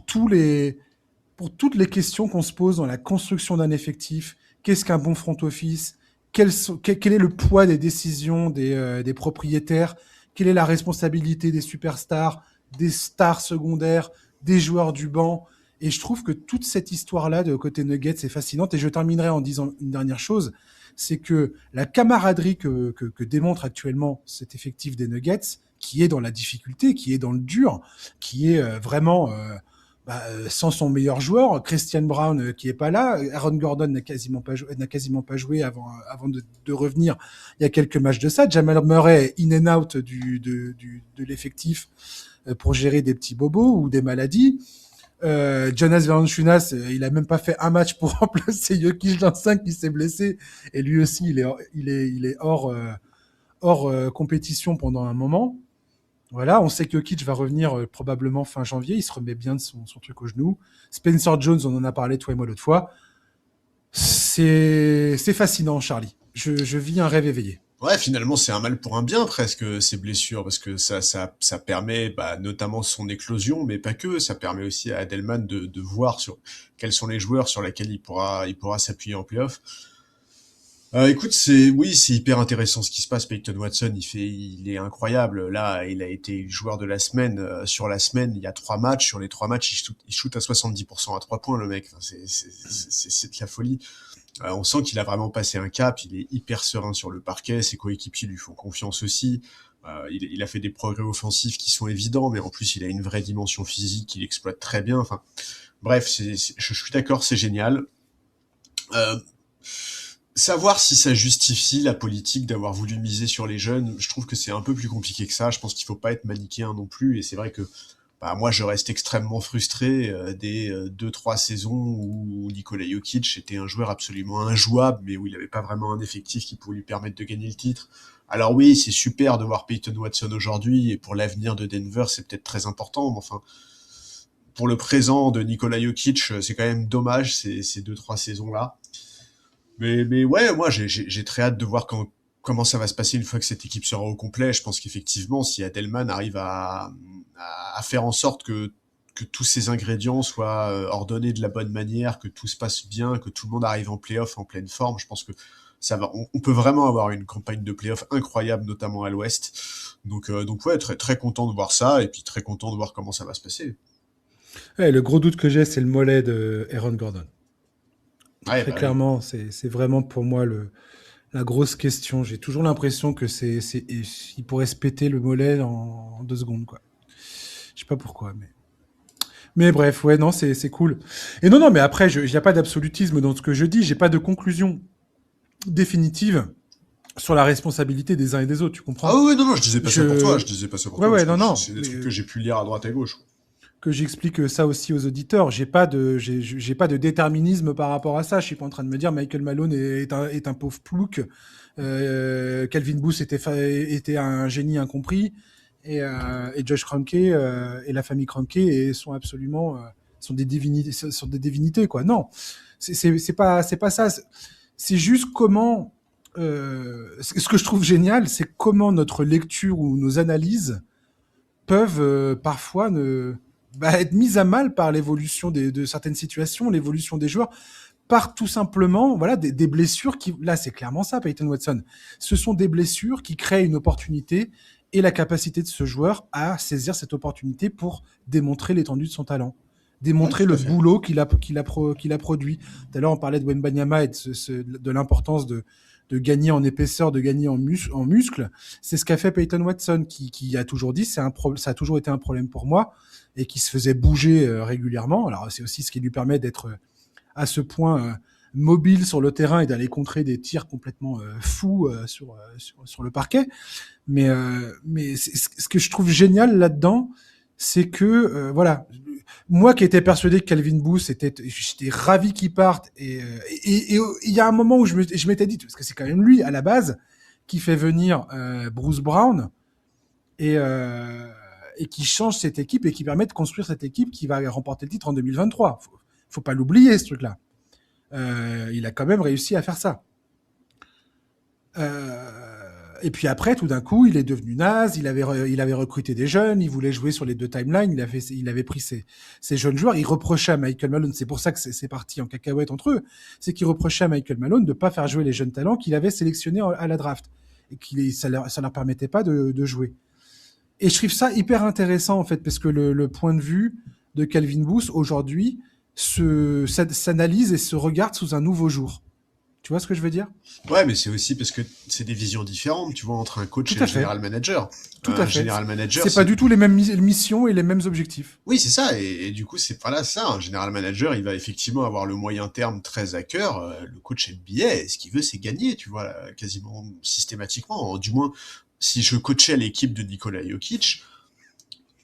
pour toutes les questions qu'on se pose dans la construction d'un effectif. Qu'est-ce qu'un bon front office? Quel est le poids des décisions des propriétaires? Quelle est la responsabilité des superstars, des stars secondaires, des joueurs du banc? Et je trouve que toute cette histoire-là de côté Nuggets est fascinante. Et je terminerai en disant une dernière chose, c'est que la camaraderie que démontre actuellement cet effectif des Nuggets, qui est dans la difficulté, qui est dans le dur, qui est vraiment sans son meilleur joueur, Christian Brown qui est pas là, Aaron Gordon n'a quasiment pas joué avant de revenir il y a quelques matchs de ça, Jamal Murray in and out de l'effectif pour gérer des petits bobos ou des maladies. Jonas Valanciunas, il a même pas fait un match pour remplacer Jokic dans 5 qui s'est blessé et lui aussi il est hors compétition pendant un moment. Voilà, on sait que Jokic va revenir probablement fin janvier, il se remet bien de son truc au genou. Spencer Jones, on en a parlé toi et moi l'autre fois. C'est fascinant, Charlie. Je vis un rêve éveillé. Ouais, finalement, c'est un mal pour un bien presque ces blessures parce que ça permet notamment son éclosion, mais pas que. Ça permet aussi à Adelman de voir sur quels sont les joueurs sur lesquels il pourra s'appuyer en playoff. Écoute, c'est hyper intéressant ce qui se passe. Peyton Watson, il est incroyable. Là, il a été joueur de la semaine. Sur la semaine, il y a 3 matchs. Sur les 3 matchs, il shoot à 70% à 3 points, le mec. Enfin, c'est de la folie. On sent qu'il a vraiment passé un cap. Il est hyper serein sur le parquet. Ses coéquipiers lui font confiance aussi. Il a fait des progrès offensifs qui sont évidents, mais en plus, il a une vraie dimension physique qu'il exploite très bien. Enfin, bref, je suis d'accord, c'est génial. Savoir si ça justifie la politique d'avoir voulu miser sur les jeunes, je trouve que c'est un peu plus compliqué que ça. Je pense qu'il faut pas être manichéen non plus. Et c'est vrai que moi, je reste extrêmement frustré des 2-3 saisons où Nikola Jokic était un joueur absolument injouable, mais où il n'avait pas vraiment un effectif qui pouvait lui permettre de gagner le titre. Alors oui, c'est super de voir Peyton Watson aujourd'hui, et pour l'avenir de Denver, c'est peut-être très important, mais enfin, pour le présent de Nikola Jokic, c'est quand même dommage ces 2-3 saisons-là. Mais ouais, moi j'ai très hâte de voir comment ça va se passer une fois que cette équipe sera au complet. Je pense qu'effectivement, si Adelman arrive à faire en sorte que tous ces ingrédients soient ordonnés de la bonne manière, que tout se passe bien, que tout le monde arrive en play-off en pleine forme, je pense que on peut vraiment avoir une campagne de play-off incroyable, notamment à l'Ouest. Donc ouais, très très content de voir ça, et puis très content de voir comment ça va se passer. Ouais, le gros doute que j'ai, c'est le mollet de Aaron Gordon. Ouais, Très oui. clairement, c'est vraiment pour moi la grosse question. J'ai toujours l'impression que il pourrait se péter le mollet en 2 secondes, quoi. Je sais pas pourquoi, mais bref, ouais, non, c'est cool. Et non, mais après, il n'y a pas d'absolutisme dans ce que je dis. J'ai pas de conclusion définitive sur la responsabilité des uns et des autres, tu Ah comprends? oui, non, je disais pas ça pour toi, Je... je disais pas ça pour Ouais, toi, ouais, parce que non, non. c'est des Mais, trucs que j'ai pu lire à droite à gauche. que j'explique ça aussi aux auditeurs. J'ai pas de déterminisme par rapport à ça. Je suis pas en train de me dire Michael Malone est un pauvre plouc. Calvin Booth était un génie incompris. Et Josh Kroenke et la famille Kroenke sont absolument sont des divinités, quoi. Non, c'est pas ça. C'est juste comment ce que je trouve génial, c'est comment notre lecture ou nos analyses peuvent parfois être mises à mal par l'évolution de certaines situations, l'évolution des joueurs, par tout simplement voilà, des blessures qui, là c'est clairement ça, Peyton Watson, ce sont des blessures qui créent une opportunité et la capacité de ce joueur à saisir cette opportunité pour démontrer l'étendue de son talent. Ouais, démontrer tout le à fait. boulot qu'il a produit. Tout à l'heure, on parlait de Wembanyama et de l'importance de gagner en épaisseur, de gagner en muscle. C'est ce qu'a fait Peyton Watson, qui a toujours dit, ça a toujours été un problème pour moi, et qui se faisait bouger régulièrement. Alors, c'est aussi ce qui lui permet d'être à ce point mobile sur le terrain et d'aller contrer des tirs complètement fous sur le parquet. Mais ce que je trouve génial là-dedans, c'est que voilà, moi qui étais persuadé que Calvin Booth j'étais ravi qu'il parte et il y a un moment où je m'étais dit parce que c'est quand même lui à la base qui fait venir Bruce Brown et euh, et qui change cette équipe et qui permet de construire cette équipe qui va remporter le titre en 2023. Faut pas l'oublier ce truc-là. Il a quand même réussi à faire ça. Et puis après, tout d'un coup, il est devenu naze. Il avait recruté des jeunes. Il voulait jouer sur les deux timelines. Il avait pris ces jeunes joueurs. Il reprochait à Michael Malone. C'est pour ça que c'est parti en cacahuète entre eux. C'est qu'il reprochait à Michael Malone de ne pas faire jouer les jeunes talents qu'il avait sélectionnés à la draft et ça leur permettait pas de jouer. Et je trouve ça hyper intéressant en fait parce que le point de vue de Calvin Booth aujourd'hui s'analyse et se regarde sous un nouveau jour. Tu vois ce que je veux dire? Ouais, mais c'est aussi parce que c'est des visions différentes, tu vois, entre un coach Tout et un à fait. général manager. Tout à Un fait. général manager, C'est pas c'est... du tout les mêmes missions et les mêmes objectifs. Oui, c'est ça, et du coup, c'est pas là ça. Un général manager, il va effectivement avoir le moyen terme très à cœur. Le coach NBA, ce qu'il veut, c'est gagner, tu vois, là, quasiment systématiquement. Du moins, si je coachais l'équipe de Nikola Jokic,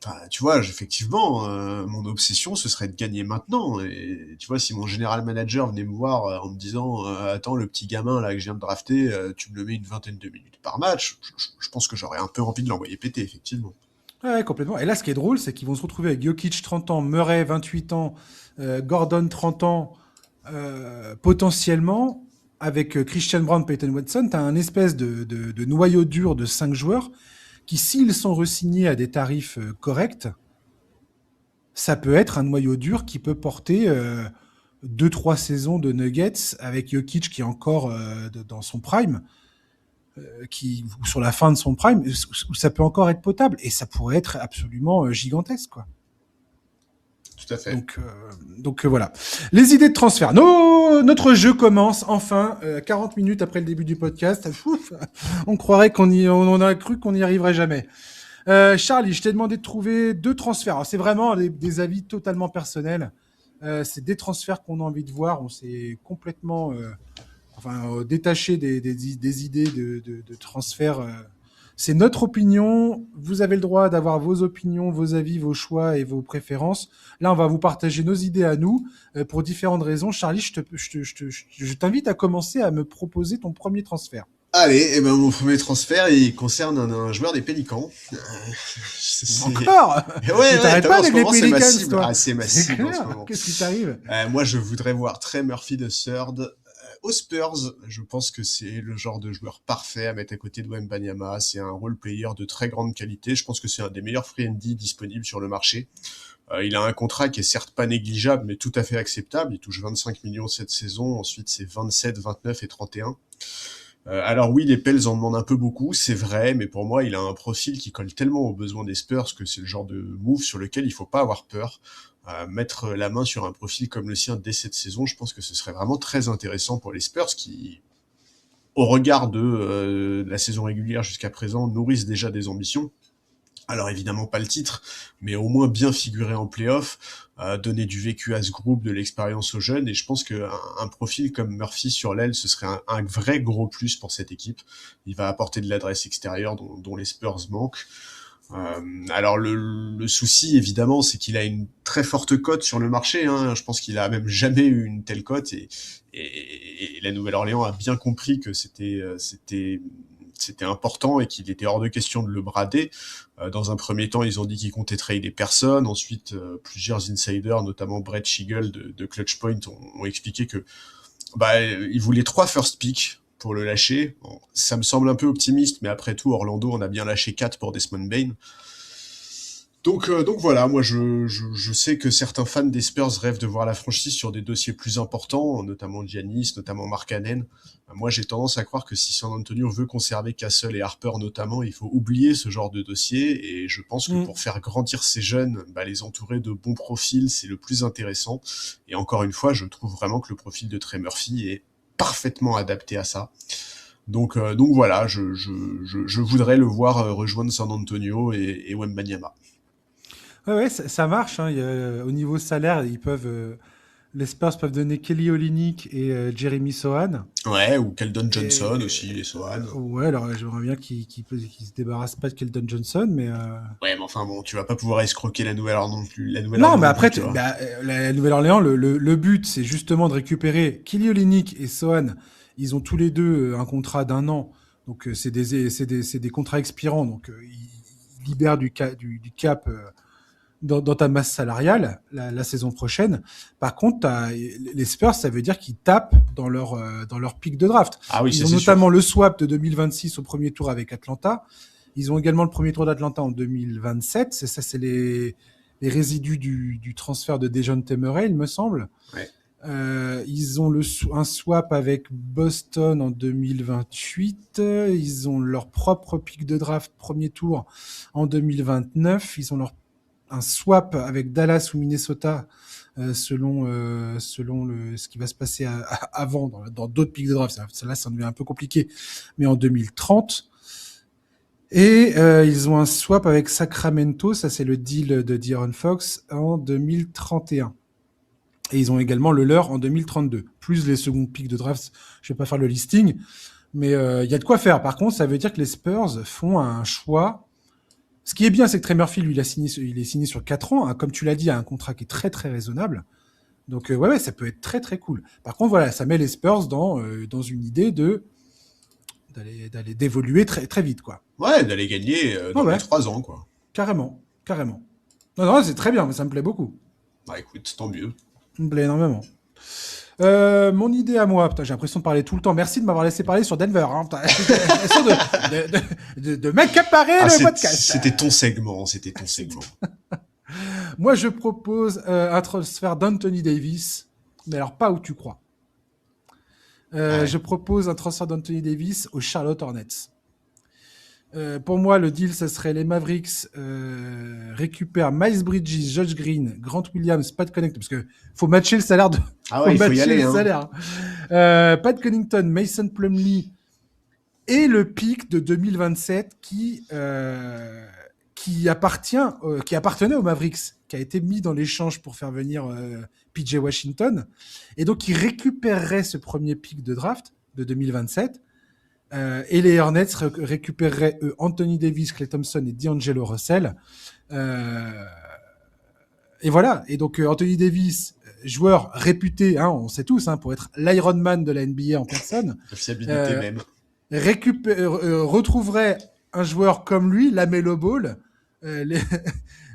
enfin, tu vois, effectivement, mon obsession, ce serait de gagner maintenant. Et tu vois, si mon général manager venait me voir en me disant attends, le petit gamin là que je viens de drafter, tu me le mets une vingtaine de minutes par match, je pense que j'aurais un peu envie de l'envoyer péter, effectivement. Ouais, complètement. Et là, ce qui est drôle, c'est qu'ils vont se retrouver avec Jokic 30 ans, Murray 28 ans, Gordon 30 ans, potentiellement, avec Christian Brown, Peyton Watson, tu as un espèce de noyau dur de 5 joueurs qui, s'ils sont re-signés à des tarifs corrects, ça peut être un noyau dur qui peut porter 2-3 saisons de Nuggets avec Jokic qui est encore dans son prime, ou sur la fin de son prime, où ça peut encore être potable et ça pourrait être absolument gigantesque, quoi. Tout à fait. Donc voilà. Les idées de transfert. Notre jeu commence enfin 40 minutes après le début du podcast. Ouf, on croirait on a cru qu'on n'y arriverait jamais. Charlie, je t'ai demandé de trouver 2 transferts. Alors, c'est vraiment des avis totalement personnels. C'est des transferts qu'on a envie de voir. On s'est complètement détaché des idées de transferts. C'est notre opinion. Vous avez le droit d'avoir vos opinions, vos avis, vos choix et vos préférences. Là, on va vous partager nos idées à nous pour différentes raisons. Charlie, je t'invite à commencer à me proposer ton premier transfert. Allez, et ben mon premier transfert, il concerne un joueur des Pélicans. Encore. Ouais, Mais ouais, t'arrêtes t'as vu, pas en ce avec les moment, c'est ma Pelicans, cible. toi. Ah, c'est ma C'est cible en ce clair. moment. Qu'est-ce qui t'arrive? Moi, je voudrais voir Trey Murphy de Third aux Spurs. Je pense que c'est le genre de joueur parfait à mettre à côté de Wembanyama. C'est un role player de très grande qualité. Je pense que c'est un des meilleurs free and D disponibles sur le marché. Il a un contrat qui est certes pas négligeable, mais tout à fait acceptable. Il touche 25 millions cette saison. Ensuite, c'est 27, 29 et 31. Alors oui, les Pels en demandent un peu beaucoup, c'est vrai, mais pour moi, il a un profil qui colle tellement aux besoins des Spurs que c'est le genre de move sur lequel il faut pas avoir peur. Mettre la main sur un profil comme le sien dès cette saison, je pense que ce serait vraiment très intéressant pour les Spurs qui, au regard de la saison régulière jusqu'à présent, nourrissent déjà des ambitions. Alors évidemment pas le titre, mais au moins bien figurer en play-off, donner du vécu à ce groupe, de l'expérience aux jeunes, et je pense qu'un profil comme Murphy sur l'aile, ce serait un vrai gros plus pour cette équipe. Il va apporter de l'adresse extérieure dont les Spurs manquent. Alors le souci évidemment, c'est qu'il a une très forte cote sur le marché. Hein. Je pense qu'il a même jamais eu une telle cote, et la Nouvelle-Orléans a bien compris que c'était important et qu'il était hors de question de le brader. Dans un premier temps, ils ont dit qu'ils comptaient trader personne. Ensuite, plusieurs insiders, notamment Brett Schiegel de Clutch Point, ont expliqué que ils voulaient 3 first picks pour le lâcher. Bon, ça me semble un peu optimiste, mais après tout, Orlando, on a bien lâché 4 pour Desmond Bane. Donc voilà, moi je sais que certains fans des Spurs rêvent de voir la franchise sur des dossiers plus importants, notamment Giannis, notamment Mark Cannon. Moi j'ai tendance à croire que si San Antonio veut conserver Castle et Harper notamment, il faut oublier ce genre de dossier, et je pense que Mm. pour faire grandir ces jeunes, les entourer de bons profils, c'est le plus intéressant. Et encore une fois, je trouve vraiment que le profil de Trey Murphy est parfaitement adapté à ça. Donc voilà, je voudrais le voir rejoindre San Antonio et Wembanyama. Ouais, ça marche. Hein. Au niveau salaire, les Spurs peuvent donner Kelly Olynyk et Jeremy Sohan. Ouais, ou Keldon Johnson Et, aussi, les Sohan. ouais, alors j'aimerais bien qu'ils se débarrassent pas de Keldon Johnson, mais Ouais, mais enfin bon, tu vas pas pouvoir escroquer la Nouvelle-Orléans non plus, non, mais non plus, après, tu vois. la Nouvelle-Orléans, le but, c'est justement de récupérer Kelly Olynyk et Sohan. Ils ont tous les deux un contrat d'1 an, donc c'est des contrats expirants, donc ils libèrent du cap dans ta masse salariale la saison prochaine. Par contre, les Spurs, ça veut dire qu'ils tapent dans leur pic de draft. Ah oui, Ils ça ont c'est notamment sûr. le swap de 2026 au premier tour avec Atlanta. Ils ont également le premier tour d'Atlanta en 2027. C'est les résidus du transfert de Dejounte Murray, il me semble. Ouais. Ils ont un swap avec Boston en 2028. Ils ont leur propre pic de draft premier tour en 2029. Ils ont un swap avec Dallas ou Minnesota selon ce qui va se passer avant dans d'autres pics de draft. Là, ça devient un peu compliqué, mais en 2030. Et ils ont un swap avec Sacramento, ça c'est le deal de De'Aaron Fox en 2031. Et ils ont également le leur en 2032, plus les seconds pics de draft. Je vais pas faire le listing, mais il y a de quoi faire. Par contre, ça veut dire que les Spurs font un choix. Ce qui est bien, c'est que Trey Murphy, lui, il est signé sur 4 ans. Hein. Comme tu l'as dit, il a un contrat qui est très, très raisonnable. Donc, ouais, ça peut être très, très cool. Par contre, voilà, ça met les Spurs dans une idée d'évoluer très, très vite, quoi. Ouais, d'aller gagner Ouais, dans les ouais, 3 ans, quoi. carrément, carrément. Non, non, c'est très bien, ça me plaît beaucoup. Bah écoute, tant mieux. Ça me plaît énormément. Mon idée à moi, putain, j'ai l'impression de parler tout le temps. Merci de m'avoir laissé parler sur Denver. Hein, j'ai l'impression de m'accaparer Ah, le podcast. c'était ton segment, c'était ton segment. Moi, je propose un transfert d'Anthony Davis, mais alors pas où tu crois. Ouais. Je propose un transfert d'Anthony Davis aux Charlotte Hornets. Pour moi, le deal, ça serait les Mavericks récupèrent Miles Bridges, Josh Green, Grant Williams, Pat Connaughton, parce que faut matcher le salaire Ah faut ouais, il faut y matcher aller, le hein. salaire. Pat Connaughton, Mason Plumlee et le pic de 2027 qui appartenait aux Mavericks, qui a été mis dans l'échange pour faire venir PJ Washington, et donc qui récupérerait ce premier pic de draft de 2027. Et les Hornets récupéreraient Anthony Davis, Klay Thompson et D'Angelo Russell. Euh, et voilà. Et donc Anthony Davis, joueur réputé, hein, on sait tous, hein, pour être l'Iron Man de la NBA en personne, La fiabilité même. retrouverait un joueur comme lui, LaMelo Ball, les...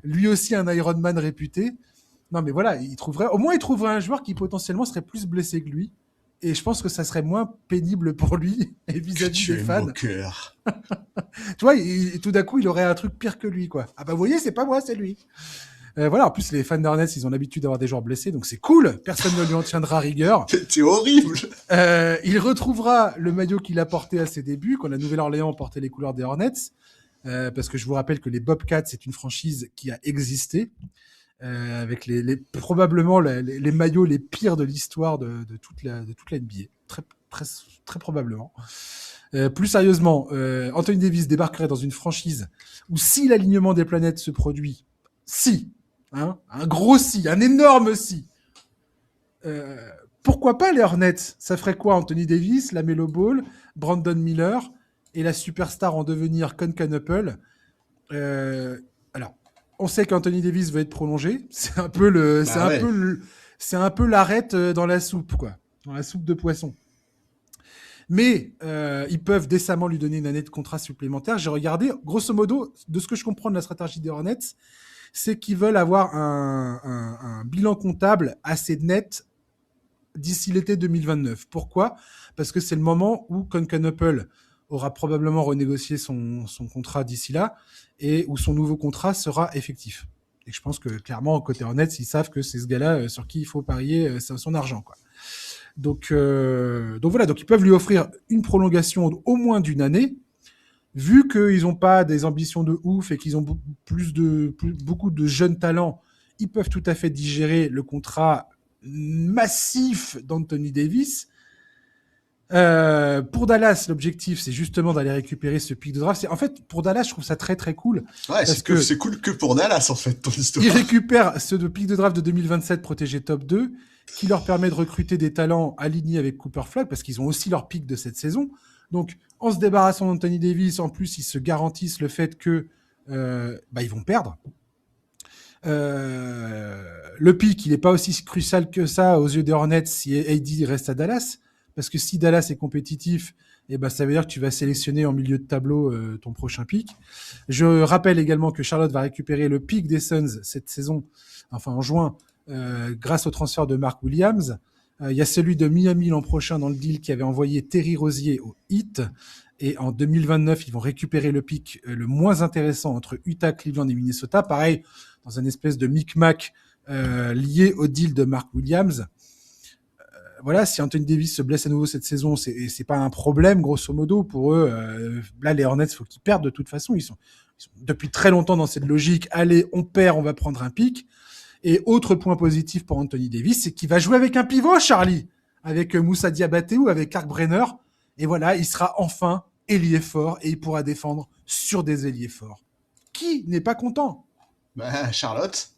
lui aussi un Iron Man réputé. Non, mais voilà, au moins il trouverait un joueur qui potentiellement serait plus blessé que lui. Et je pense que ça serait moins pénible pour lui et Que vis-à-vis des tu es fans. moqueur. Tu vois, tout d'un coup, il aurait un truc pire que lui, quoi. Ah bah, vous voyez, c'est pas moi, c'est lui. Voilà, en plus, les fans d'Hornets, ils ont l'habitude d'avoir des joueurs blessés, donc c'est cool. Personne ne lui en tiendra rigueur. T'es horrible. Il retrouvera le maillot qu'il a porté à ses débuts, quand la Nouvelle-Orléans portait les couleurs des Hornets. Parce que je vous rappelle que les Bobcats, c'est une franchise qui a existé. Avec probablement les maillots les pires de l'histoire de toute la NBA. Très, très, très probablement. Plus sérieusement, Anthony Davis débarquerait dans une franchise où si l'alignement des planètes se produit, hein, un gros si, un énorme si, pourquoi pas les Hornets? Ça ferait quoi Anthony Davis, LaMelo Ball, Brandon Miller et la superstar en devenir Concanapple. Alors, on sait qu'Anthony Davis va être prolongé. C'est un peu Ouais. c'est un peu l'arête dans la soupe, quoi, dans la soupe de poisson. Mais ils peuvent décemment lui donner une année de contrat supplémentaire. J'ai regardé, grosso modo, de ce que je comprends de la stratégie des Hornets, c'est qu'ils veulent avoir un bilan comptable assez net d'ici l'été 2029. Pourquoi? Parce que c'est le moment où Concanapple aura probablement renégocié son contrat d'ici là et où son nouveau contrat sera effectif. Et je pense que clairement, côté Hornets, ils savent que c'est ce gars-là sur qui il faut parier son argent, quoi. Donc voilà, donc ils peuvent lui offrir une prolongation au moins d'une année, vu qu'ils n'ont pas des ambitions de ouf et qu'ils ont beaucoup de jeunes talents. Ils peuvent tout à fait digérer le contrat massif d'Anthony Davis. Pour Dallas, l'objectif, c'est justement d'aller récupérer ce pic de draft. En fait, pour Dallas, je trouve ça très très cool. Ouais, c'est cool que pour Dallas, en fait, ton histoire. Ils récupèrent ce pic de draft de 2027 protégé top 2, qui leur permet de recruter des talents alignés avec Cooper Flag, parce qu'ils ont aussi leur pic de cette saison. Donc, en se débarrassant d'Anthony Davis, en plus, ils se garantissent le fait que ils vont perdre. Le pic, il n'est pas aussi crucial que ça aux yeux des Hornets si AD reste à Dallas. Parce que si Dallas est compétitif, ça veut dire que tu vas sélectionner en milieu de tableau ton prochain pick. Je rappelle également que Charlotte va récupérer le pick des Suns cette saison, enfin en juin, grâce au transfert de Mark Williams. Il y a celui de Miami l'an prochain dans le deal qui avait envoyé Terry Rozier au Heat. Et en 2029, ils vont récupérer le pick le moins intéressant entre Utah, Cleveland et Minnesota. Pareil, dans un espèce de micmac lié au deal de Mark Williams. Voilà, si Anthony Davis se blesse à nouveau cette saison, c'est pas un problème, grosso modo, pour eux. Là, les Hornets, il faut qu'ils perdent de toute façon. Ils sont depuis très longtemps dans cette logique. Allez, on perd, on va prendre un pic. Et autre point positif pour Anthony Davis, c'est qu'il va jouer avec un pivot, Charlie, avec Moussa Diabaté ou avec Clark Brenner. Et voilà, il sera enfin ailier fort et il pourra défendre sur des ailiers forts. Qui n'est pas content ? Bah, Charlotte.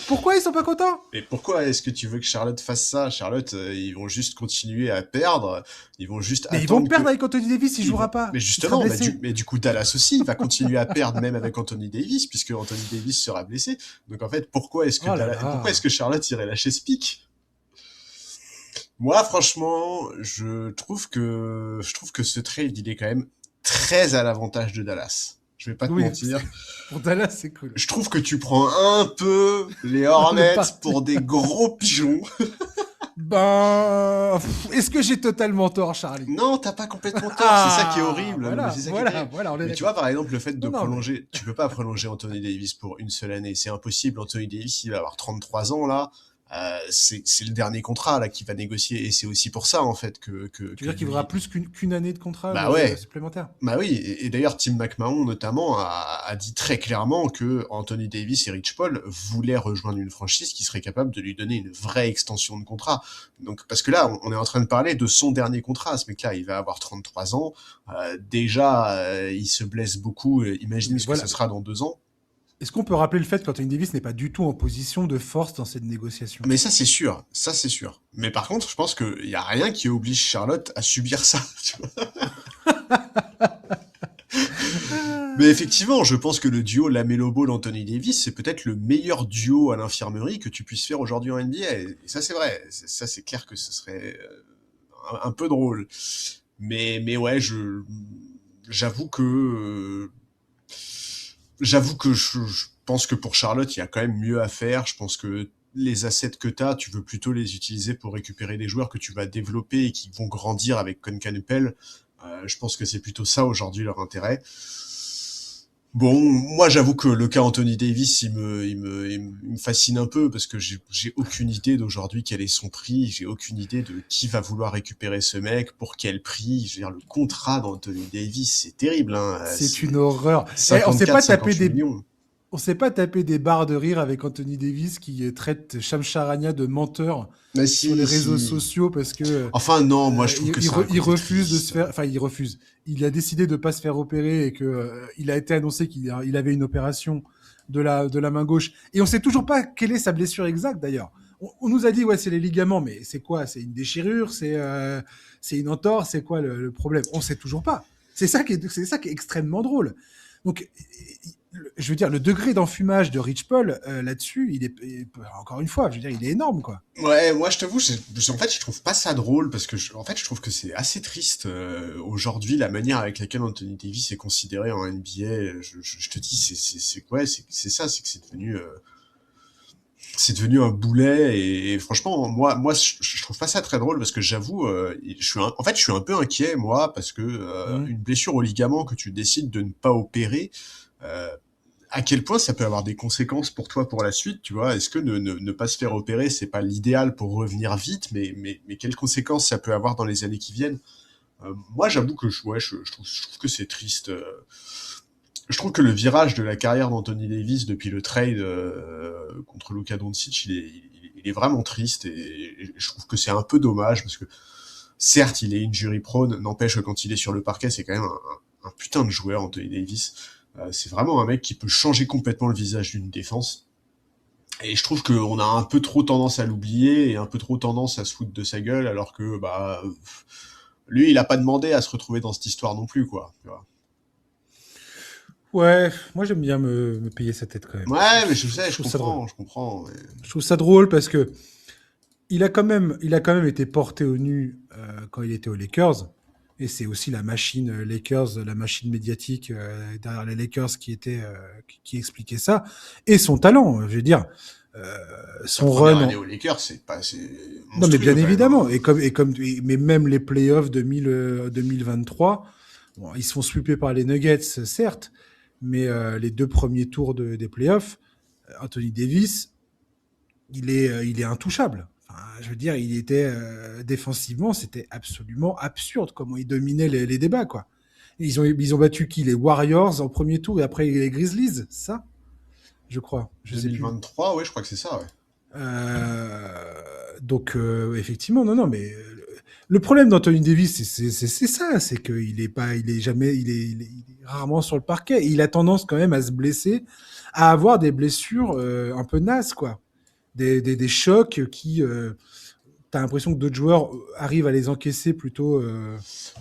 Pourquoi ils sont pas contents ? Et pourquoi est-ce que tu veux que Charlotte fasse ça ? Charlotte, ils vont juste continuer à perdre. Ils vont juste mais attendre. Ils vont perdre avec Anthony Davis, il jouera pas. Mais justement, mais du coup, Dallas aussi va continuer à perdre même avec Anthony Davis, puisque Anthony Davis sera blessé. Donc en fait, pourquoi est-ce que Charlotte irait lâcher ce pic ? Moi, franchement, je trouve que ce trade, il est quand même très à l'avantage de Dallas. Je vais pas te mentir. Pour Dallas, c'est cool. Je trouve que tu prends un peu les Hornets pour des gros pigeons. Est-ce que j'ai totalement tort, Charlie ? Non, t'as pas complètement tort. C'est ça qui est horrible. Voilà, mais tu vois, par exemple, le fait de prolonger, tu peux pas prolonger Anthony Davis pour une seule année. C'est impossible. Anthony Davis, il va avoir 33 ans, là. C'est le dernier contrat là qu'il va négocier et c'est aussi pour ça en fait que tu veux dire qu'il aura plus qu'une année de contrat supplémentaire. Bah oui, et d'ailleurs Tim McMahon notamment a dit très clairement que Anthony Davis et Rich Paul voulaient rejoindre une franchise qui serait capable de lui donner une vraie extension de contrat. Donc parce que là on est en train de parler de son dernier contrat, ce mec là il va avoir 33 ans, déjà il se blesse beaucoup, imaginez ce que ça sera dans 2 ans. Est-ce qu'on peut rappeler le fait qu'Anthony Davis n'est pas du tout en position de force dans cette négociation ? Mais ça, c'est sûr. Mais par contre, je pense qu'il n'y a rien qui oblige Charlotte à subir ça. Tu vois. Mais effectivement, je pense que le duo Lamelo Ball Anthony Davis, c'est peut-être le meilleur duo à l'infirmerie que tu puisses faire aujourd'hui en NBA. Et ça, c'est vrai. Ça, c'est clair que ce serait un peu drôle. Mais ouais, j'avoue que je pense que pour Charlotte, il y a quand même mieux à faire. Je pense que les assets que tu veux plutôt les utiliser pour récupérer des joueurs que tu vas développer et qui vont grandir avec Concanupel. Je pense que c'est plutôt ça aujourd'hui leur intérêt. Bon, moi j'avoue que le cas Anthony Davis, il me fascine un peu parce que j'ai aucune idée d'aujourd'hui quel est son prix, j'ai aucune idée de qui va vouloir récupérer ce mec, pour quel prix. Je veux dire, le contrat d'Anthony Davis, c'est terrible. Hein. C'est une horreur. 54, on s'est pas tapé des barres de rire avec Anthony Davis qui traite Shams Charania de menteur sur les réseaux sociaux parce que. Enfin non, moi je trouve que il refuse de se faire. Enfin, il refuse. Il a décidé de pas se faire opérer et que il a été annoncé qu'il avait une opération de la main gauche et on sait toujours pas quelle est sa blessure exacte d'ailleurs. On nous a dit c'est les ligaments, mais c'est quoi ? C'est une déchirure ? C'est une entorse ? C'est quoi le problème ? On sait toujours pas. C'est ça qui est extrêmement drôle. Donc, je veux dire, le degré d'enfumage de Rich Paul là-dessus, il est encore une fois, je veux dire, il est énorme, quoi. Ouais, moi je t'avoue, en fait, je trouve pas ça drôle parce que je trouve que c'est assez triste aujourd'hui la manière avec laquelle Anthony Davis est considéré en NBA. Je te dis, c'est ça, c'est que c'est devenu c'est devenu un boulet et franchement, moi, je trouve pas ça très drôle parce que j'avoue, en fait, je suis un peu inquiet, moi, parce que Mhm. une blessure au ligament que tu décides de ne pas opérer, euh, à quel point ça peut avoir des conséquences pour toi pour la suite, tu vois? Est-ce que ne pas se faire opérer, c'est pas l'idéal pour revenir vite, mais quelles conséquences ça peut avoir dans les années qui viennent? Moi, j'avoue que je trouve que c'est triste. Je trouve que le virage de la carrière d'Anthony Davis depuis le trade contre Luka Doncic, il est vraiment triste et je trouve que c'est un peu dommage parce que certes, il est injury prone, n'empêche que quand il est sur le parquet, c'est quand même un putain de joueur, Anthony Davis. C'est vraiment un mec qui peut changer complètement le visage d'une défense. Et je trouve qu'on a un peu trop tendance à l'oublier et un peu trop tendance à se foutre de sa gueule, alors que bah lui, il a pas demandé à se retrouver dans cette histoire non plus, quoi. Tu vois. Ouais, moi j'aime bien me payer sa tête quand même. Ouais, mais je sais, Je trouve ça drôle. je comprends. Mais... Je trouve ça drôle parce que il a quand même été porté au nu quand il était aux Lakers. Et c'est aussi la machine Lakers, la machine médiatique derrière les Lakers qui expliquait ça. Et son talent, je veux dire, euh, Sa son première run. année aux Lakers, c'est Non, mais bien monstrueux quand même. évidemment. Hein. Mais même les playoffs 2023, bon, ils se font sweeper par les Nuggets, certes, mais les deux premiers tours des playoffs, Anthony Davis, il est intouchable. Enfin, je veux dire, il était défensivement, c'était absolument absurde comment il dominait les débats, quoi. Ils ont battu qui? Les Warriors en premier tour et après les Grizzlies, ça, je crois. Je sais plus. 2023, ouais, je crois que c'est ça, ouais. Donc, effectivement, non, non, mais le problème d'Anthony Davis, c'est ça, c'est qu'il est pas, il est jamais, il est rarement sur le parquet. Et il a tendance quand même à se blesser, à avoir des blessures un peu nasses, quoi. Des chocs qui, t'as l'impression que d'autres joueurs arrivent à les encaisser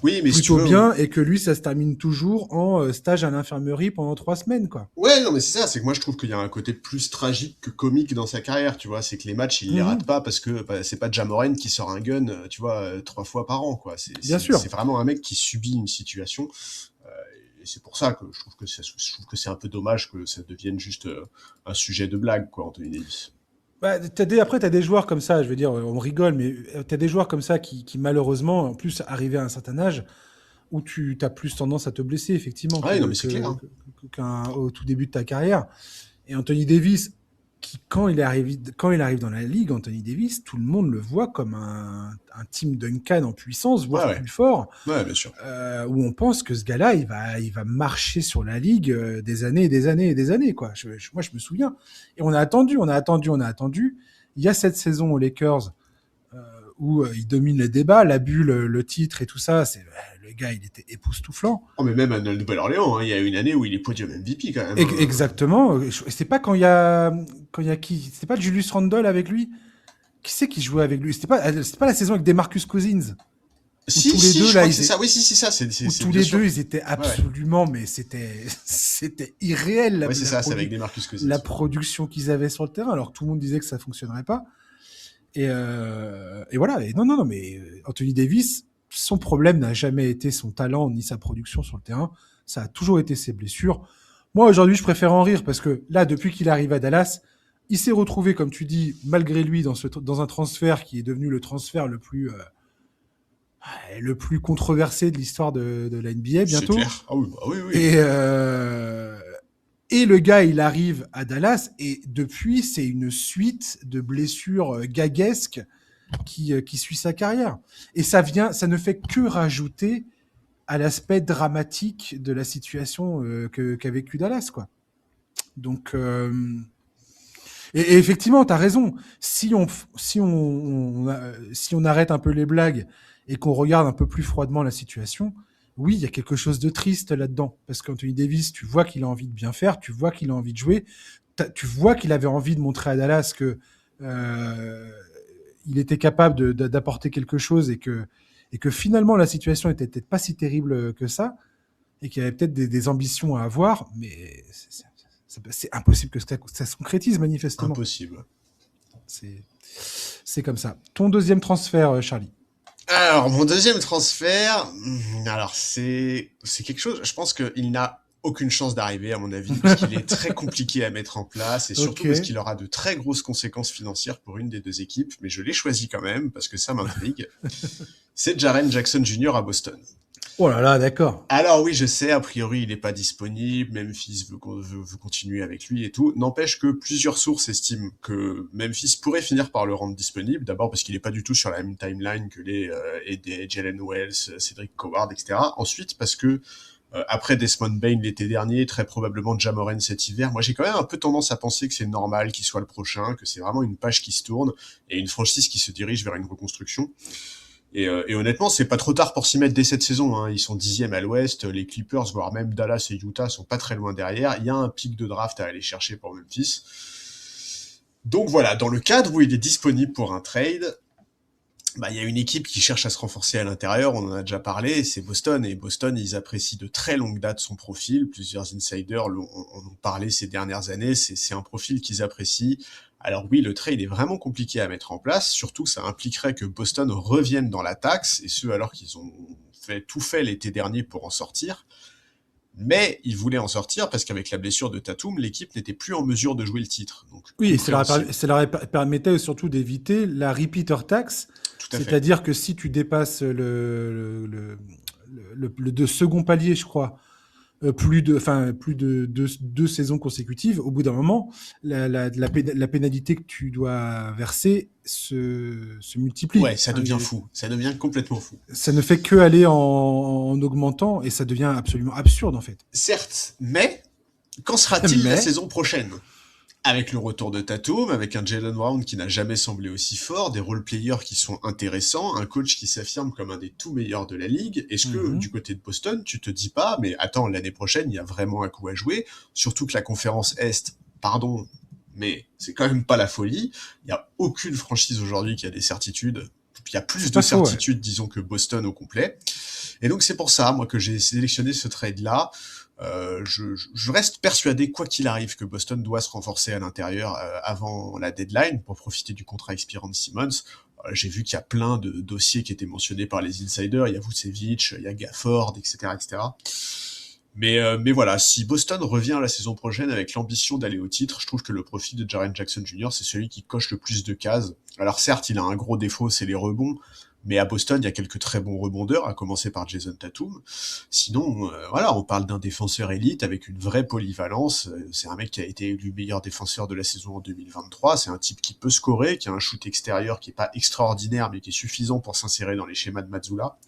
Oui, mais si tu plutôt veux, bien et que lui, ça se termine toujours en stage à l'infirmerie pendant 3 semaines, quoi. ouais, non, mais c'est ça, c'est que moi je trouve qu'il y a un côté plus tragique que comique dans sa carrière, tu vois. C'est que les matchs, il les rate Mhm, pas parce que bah, c'est pas Ja Morant qui sort un gun, tu vois, 3 fois par an, quoi. bien sûr. C'est vraiment un mec qui subit une situation. euh, et c'est pour ça que je trouve que c'est un peu dommage que ça devienne juste un sujet de blague, quoi, Anthony Davis. Bah, après, tu as des joueurs comme ça, je veux dire, on rigole, mais tu as des joueurs comme ça qui, malheureusement, en plus, arrivés à un certain âge, où tu as plus tendance à te blesser, effectivement, Ouais, non, mais c'est clair. Hein. au tout début de ta carrière. Et Anthony Davis, quand il arrive dans la ligue, Anthony Davis, tout le monde le voit comme un Tim Duncan en puissance, Ouais, voire ouais, plus fort, ouais, bien sûr. où on pense que ce gars-là, il va marcher sur la ligue des années et des années et des années, quoi. Moi, je me souviens. Et on a attendu, on a attendu, on a attendu. Il y a cette saison aux Lakers euh, où il domine les débats, la bulle, le titre et tout ça. Le gars, il était époustouflant. Oh, mais même à Nouvelle-Orléans, hein, il y a une année où il est podium MVP quand même. Exactement. C'est pas quand il y a qui? C'était pas Julius Randle avec lui? Qui c'est qui jouait avec lui? C'était pas la saison avec DeMarcus Cousins où Si, tous les si, deux je là, crois que c'est ça. Oui, si, c'est ça, où c'est tous bien les sûr. deux, ils étaient Ouais, ouais. absolument, mais c'était irréel Ouais, c'est ça, c'est avec des Marcus Cousins. la production qu'ils avaient sur le terrain, alors que tout le monde disait que ça fonctionnerait pas. Et voilà. Et non, non, non, mais Anthony Davis, son problème n'a jamais été son talent ni sa production sur le terrain. Ça a toujours été ses blessures. Moi, aujourd'hui, je préfère en rire parce que là, depuis qu'il arrive à Dallas, il s'est retrouvé, comme tu dis, malgré lui, dans un transfert qui est devenu le transfert le plus controversé de l'histoire de la NBA C'est bientôt. clair. Ah oui, bah oui, oui. Et, euh, et le gars, il arrive à Dallas et depuis, c'est une suite de blessures gaguesques qui suit sa carrière. Et ça ne fait que rajouter à l'aspect dramatique de la situation qu'a vécu Dallas, quoi. Donc, et effectivement, tu as raison. Si on arrête un peu les blagues et qu'on regarde un peu plus froidement la situation, oui, il y a quelque chose de triste là-dedans. Parce qu'Anthony Davis, tu vois qu'il a envie de bien faire, tu vois qu'il a envie de jouer, tu vois qu'il avait envie de montrer à Dallas que euh, il était capable d'apporter quelque chose et que finalement la situation était peut-être pas si terrible que ça et qu'il y avait peut-être des ambitions à avoir, mais c'est impossible que ça se concrétise manifestement. Impossible. C'est c'est comme ça. Ton deuxième transfert, Charlie. Alors, mon deuxième transfert, alors c'est quelque chose, je pense qu'il n'a aucune chance d'arriver, à mon avis, parce qu'il est très compliqué à mettre en place, et surtout Ok. parce qu'il aura de très grosses conséquences financières pour une des deux équipes, mais je l'ai choisi quand même, parce que ça m'intrigue. C'est Jaren Jackson Jr. à Boston. Oh là là, d'accord. Alors oui, je sais, a priori, il n'est pas disponible, Memphis veut continuer avec lui et tout. N'empêche que plusieurs sources estiment que Memphis pourrait finir par le rendre disponible, d'abord parce qu'il n'est pas du tout sur la même timeline que des Jalen Wells, Cedric Howard, etc. Ensuite, parce que après Desmond Bane l'été dernier, très probablement Ja Morant cet hiver, moi j'ai quand même un peu tendance à penser que c'est normal qu'il soit le prochain, que c'est vraiment une page qui se tourne, et une franchise qui se dirige vers une reconstruction. Et honnêtement, c'est pas trop tard pour s'y mettre dès cette saison, hein. Ils sont 10e à l'ouest, les Clippers, voire même Dallas et Utah sont pas très loin derrière. Il y a un pic de draft à aller chercher pour Memphis. Donc voilà, dans le cadre où il est disponible pour un trade, il y a une équipe qui cherche à se renforcer à l'intérieur, on en a déjà parlé, c'est Boston. Et Boston, ils apprécient de très longue date son profil. Plusieurs insiders en ont parlé ces dernières années. C'est un profil qu'ils apprécient. Alors oui, le trade est vraiment compliqué à mettre en place, surtout que ça impliquerait que Boston revienne dans la taxe, et ce alors qu'ils ont tout fait l'été dernier pour en sortir. Mais ils voulaient en sortir parce qu'avec la blessure de Tatum, l'équipe n'était plus en mesure de jouer le titre. Donc Oui, et compréhensible. ça leur permettait surtout d'éviter la repeater tax, Tout à fait. c'est-à-dire que si tu dépasses le second palier, je crois, plus de deux saisons consécutives, au bout d'un moment, la pénalité que tu dois verser se multiplie. Ouais, ça devient fou. Ça devient complètement fou. Ça ne fait que aller en augmentant et ça devient absolument absurde en fait. Certes, mais qu'en sera-t-il la Mais saison prochaine? Avec le retour de Tatum, avec un Jalen Brown qui n'a jamais semblé aussi fort, des role-players qui sont intéressants, un coach qui s'affirme comme un des tout meilleurs de la ligue, est-ce que du côté de Boston, tu te dis pas, mais attends, l'année prochaine, il y a vraiment un coup à jouer, surtout que la conférence Est, pardon, mais c'est quand même pas la folie, il n'y a aucune franchise aujourd'hui qui a des certitudes, il y a plus c'est de pas faux, ouais. certitudes, disons, que Boston au complet, et donc c'est pour ça, moi, que j'ai sélectionné ce trade-là. Je reste persuadé, quoi qu'il arrive, que Boston doit se renforcer à l'intérieur avant la deadline pour profiter du contrat expirant de Simmons. J'ai vu qu'il y a plein de dossiers qui étaient mentionnés par les insiders. Il y a Vucevic, il y a Gafford, etc., etc. Mais voilà, si Boston revient à la saison prochaine avec l'ambition d'aller au titre, je trouve que le profil de Jaren Jackson Jr., c'est celui qui coche le plus de cases. Alors certes, il a un gros défaut, c'est les rebonds, mais à Boston, il y a quelques très bons rebondeurs, à commencer par Jason Tatum. Sinon, voilà, on parle d'un défenseur élite avec une vraie polyvalence. C'est un mec qui a été élu meilleur défenseur de la saison en 2023. C'est un type qui peut scorer, qui a un shoot extérieur qui est pas extraordinaire, mais qui est suffisant pour s'insérer dans les schémas de Mazzulla.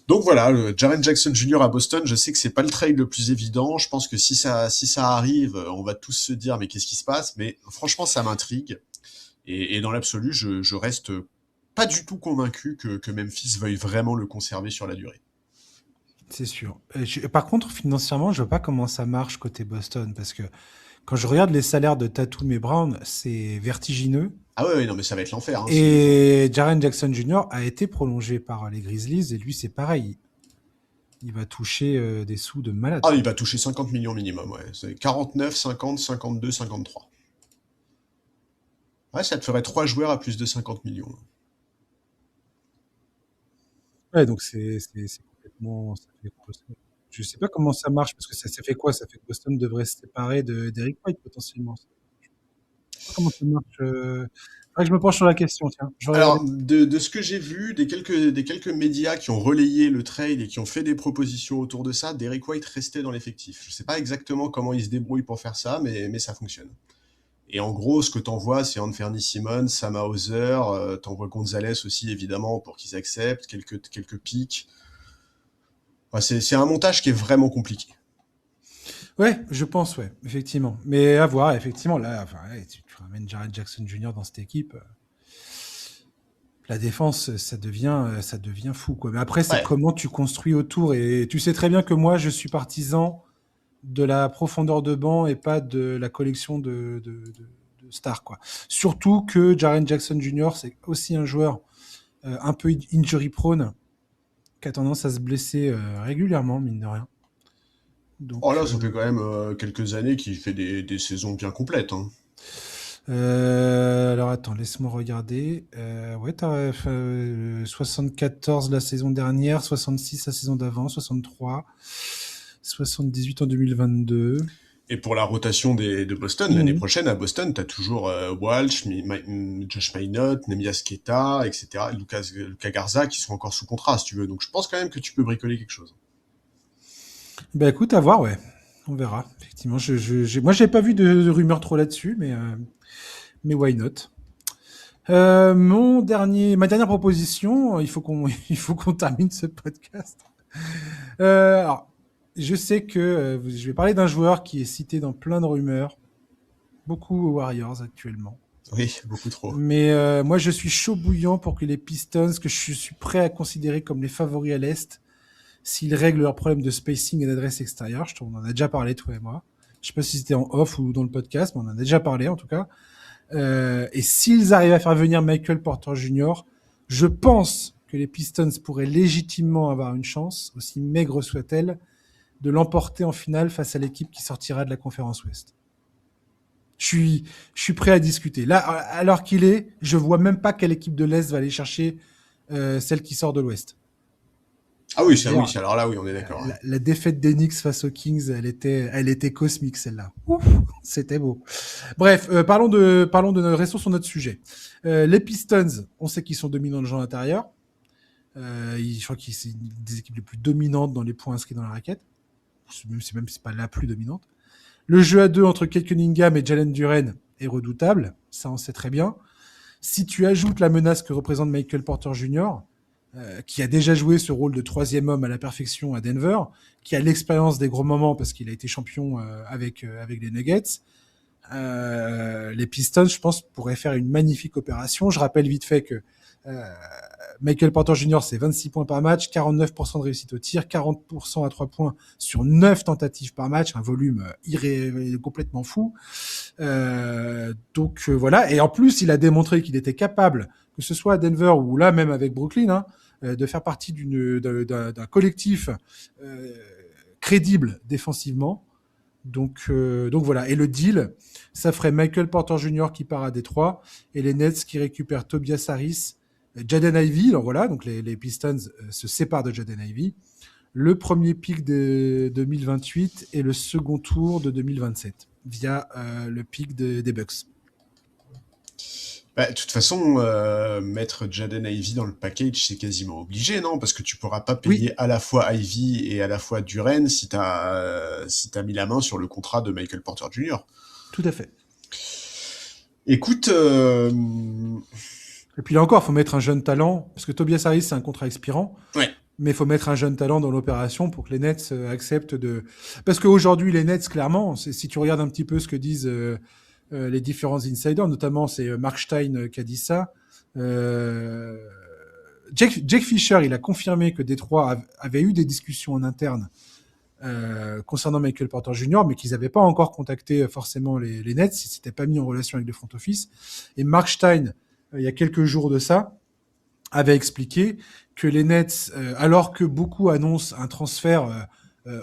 Donc voilà, Jaren Jackson Jr. à Boston, je sais que c'est pas le trade le plus évident. Je pense que si ça arrive, on va tous se dire mais qu'est-ce qui se passe? Mais franchement, ça m'intrigue. Et dans l'absolu, je reste pas du tout convaincu que Memphis veuille vraiment le conserver sur la durée. C'est sûr. Par contre, financièrement, je vois pas comment ça marche côté Boston parce que quand je regarde les salaires de Tatum et Brown, c'est vertigineux. Ah ouais, non mais ça va être l'enfer. Hein, Et Jaren Jackson Jr. a été prolongé par les Grizzlies et lui, c'est pareil. Il va toucher des sous de malade, Ah, il quoi. va toucher 50 millions minimum, ouais. C'est 49, 50, 52, 53. Ouais, ça te ferait 3 joueurs à plus de 50 millions. Ouais, donc c'est complètement. Je sais pas comment ça marche parce que ça fait quoi? Ça fait que Boston devrait se séparer d'Eric White potentiellement. Je sais pas comment ça marche. Faudrait que je me penche sur la question, tiens. Je vais regarder. Alors, de ce que j'ai vu, des quelques médias qui ont relayé le trade et qui ont fait des propositions autour de ça, Derek White restait dans l'effectif. Je sais pas exactement comment il se débrouille pour faire ça, mais ça fonctionne. Et en gros, ce que t'envoies, c'est Anthony Simmons, Sam Hauser, t'envoies Gonzalez aussi, évidemment, pour qu'ils acceptent, quelques pics. Enfin, c'est un montage qui est vraiment compliqué. Ouais, je pense, ouais, effectivement. Mais à voir, effectivement, là, enfin, ouais, tu ramènes Jaren Jackson Jr. dans cette équipe. La défense, ça devient fou, quoi. Mais après, c'est Ouais, comment tu construis autour. Et tu sais très bien que moi, je suis partisan de la profondeur de banc et pas de la collection de stars, quoi. Surtout que Jaren Jackson Jr., c'est aussi un joueur un peu injury prone, qui a tendance à se blesser régulièrement, mine de rien. oh Donc, là, ça fait quand même quelques années qu'il fait des saisons bien complètes. Hein. alors attends, laisse-moi regarder. Ouais, t'as 74 la saison dernière, 66 la saison d'avant, 63. 78 en 2022. Et pour la rotation de Boston, l'année prochaine, à Boston, t'as toujours Walsh, Josh Minot, Nemias Queta, etc., Luka Garza qui sont encore sous contrat, si tu veux. Donc je pense quand même que tu peux bricoler quelque chose. Bah écoute, à voir, ouais. On verra. Effectivement, moi, j'ai pas vu de rumeurs trop là-dessus, mais why not? Ma dernière proposition, il faut qu'on termine ce podcast. Alors, je sais que je vais parler d'un joueur qui est cité dans plein de rumeurs, beaucoup aux Warriors actuellement. Oui, beaucoup trop. Mais moi, je suis chaud bouillant pour que les Pistons, que je suis prêt à considérer comme les favoris à l'Est, s'ils règlent leurs problèmes de spacing et d'adresse extérieure. On en a déjà parlé, toi et moi. Je sais pas si c'était en off ou dans le podcast, mais on en a déjà parlé en tout cas. Et s'ils arrivent à faire venir Michael Porter Jr., je pense que les Pistons pourraient légitimement avoir une chance, aussi maigre soit-elle, de l'emporter en finale face à l'équipe qui sortira de la conférence Ouest. Je suis prêt à discuter. Là, alors qu'il est, je vois même pas quelle équipe de l'Est va aller chercher celle qui sort de l'Ouest. Ah oui, ça, oui, alors là, oui, on est d'accord. La défaite des Knicks face aux Kings, elle était cosmique, celle-là. Ouf, c'était beau. Bref, restons sur notre sujet. Les Pistons, on sait qu'ils sont dominants de jeu intérieur. Je crois qu'ils sont des équipes les plus dominantes dans les points inscrits dans la raquette. C'est pas la plus dominante. Le jeu à deux entre Kate Cunningham et Jalen Duren est redoutable. Ça, on sait très bien. Si tu ajoutes la menace que représente Michael Porter Jr., qui a déjà joué ce rôle de troisième homme à la perfection à Denver, qui a l'expérience des gros moments parce qu'il a été champion avec les Nuggets, les Pistons, je pense, pourraient faire une magnifique opération. Je rappelle vite fait que Michael Porter Jr., c'est 26 points par match, 49% de réussite au tir, 40% à 3 points sur 9 tentatives par match, un volume complètement fou. Donc voilà, et en plus, il a démontré qu'il était capable, que ce soit à Denver ou là même avec Brooklyn, de faire partie d'un collectif crédible défensivement. Donc voilà. Et le deal, ça ferait Michael Porter Jr. qui part à Détroit et les Nets qui récupèrent Tobias Harris, Jaden Ivey. Alors voilà, donc les Pistons se séparent de Jaden Ivey. Le premier pick de 2028 et le second tour de 2027 via le pick des Bucks. Bah, de toute façon, mettre Jaden Ivey dans le package, c'est quasiment obligé, non? Parce que tu pourras pas payer à la fois Ivey et à la fois Duren si t'as mis la main sur le contrat de Michael Porter Jr. Tout à fait. Écoute... Et puis là encore, il faut mettre un jeune talent, parce que Tobias Harris, c'est un contrat expirant. Ouais. Mais il faut mettre un jeune talent dans l'opération pour que les Nets acceptent de... Parce qu'aujourd'hui, les Nets, clairement, si tu regardes un petit peu ce que disent les différents insiders, notamment c'est Mark Stein qui a dit ça. Jake Fisher, il a confirmé que Détroit avait eu des discussions en interne concernant Michael Porter Jr., mais qu'ils n'avaient pas encore contacté forcément les Nets, ils ne s'étaient pas mis en relation avec le front office. Et Mark Stein, il y a quelques jours de ça, avait expliqué que les Nets, alors que beaucoup annoncent un transfert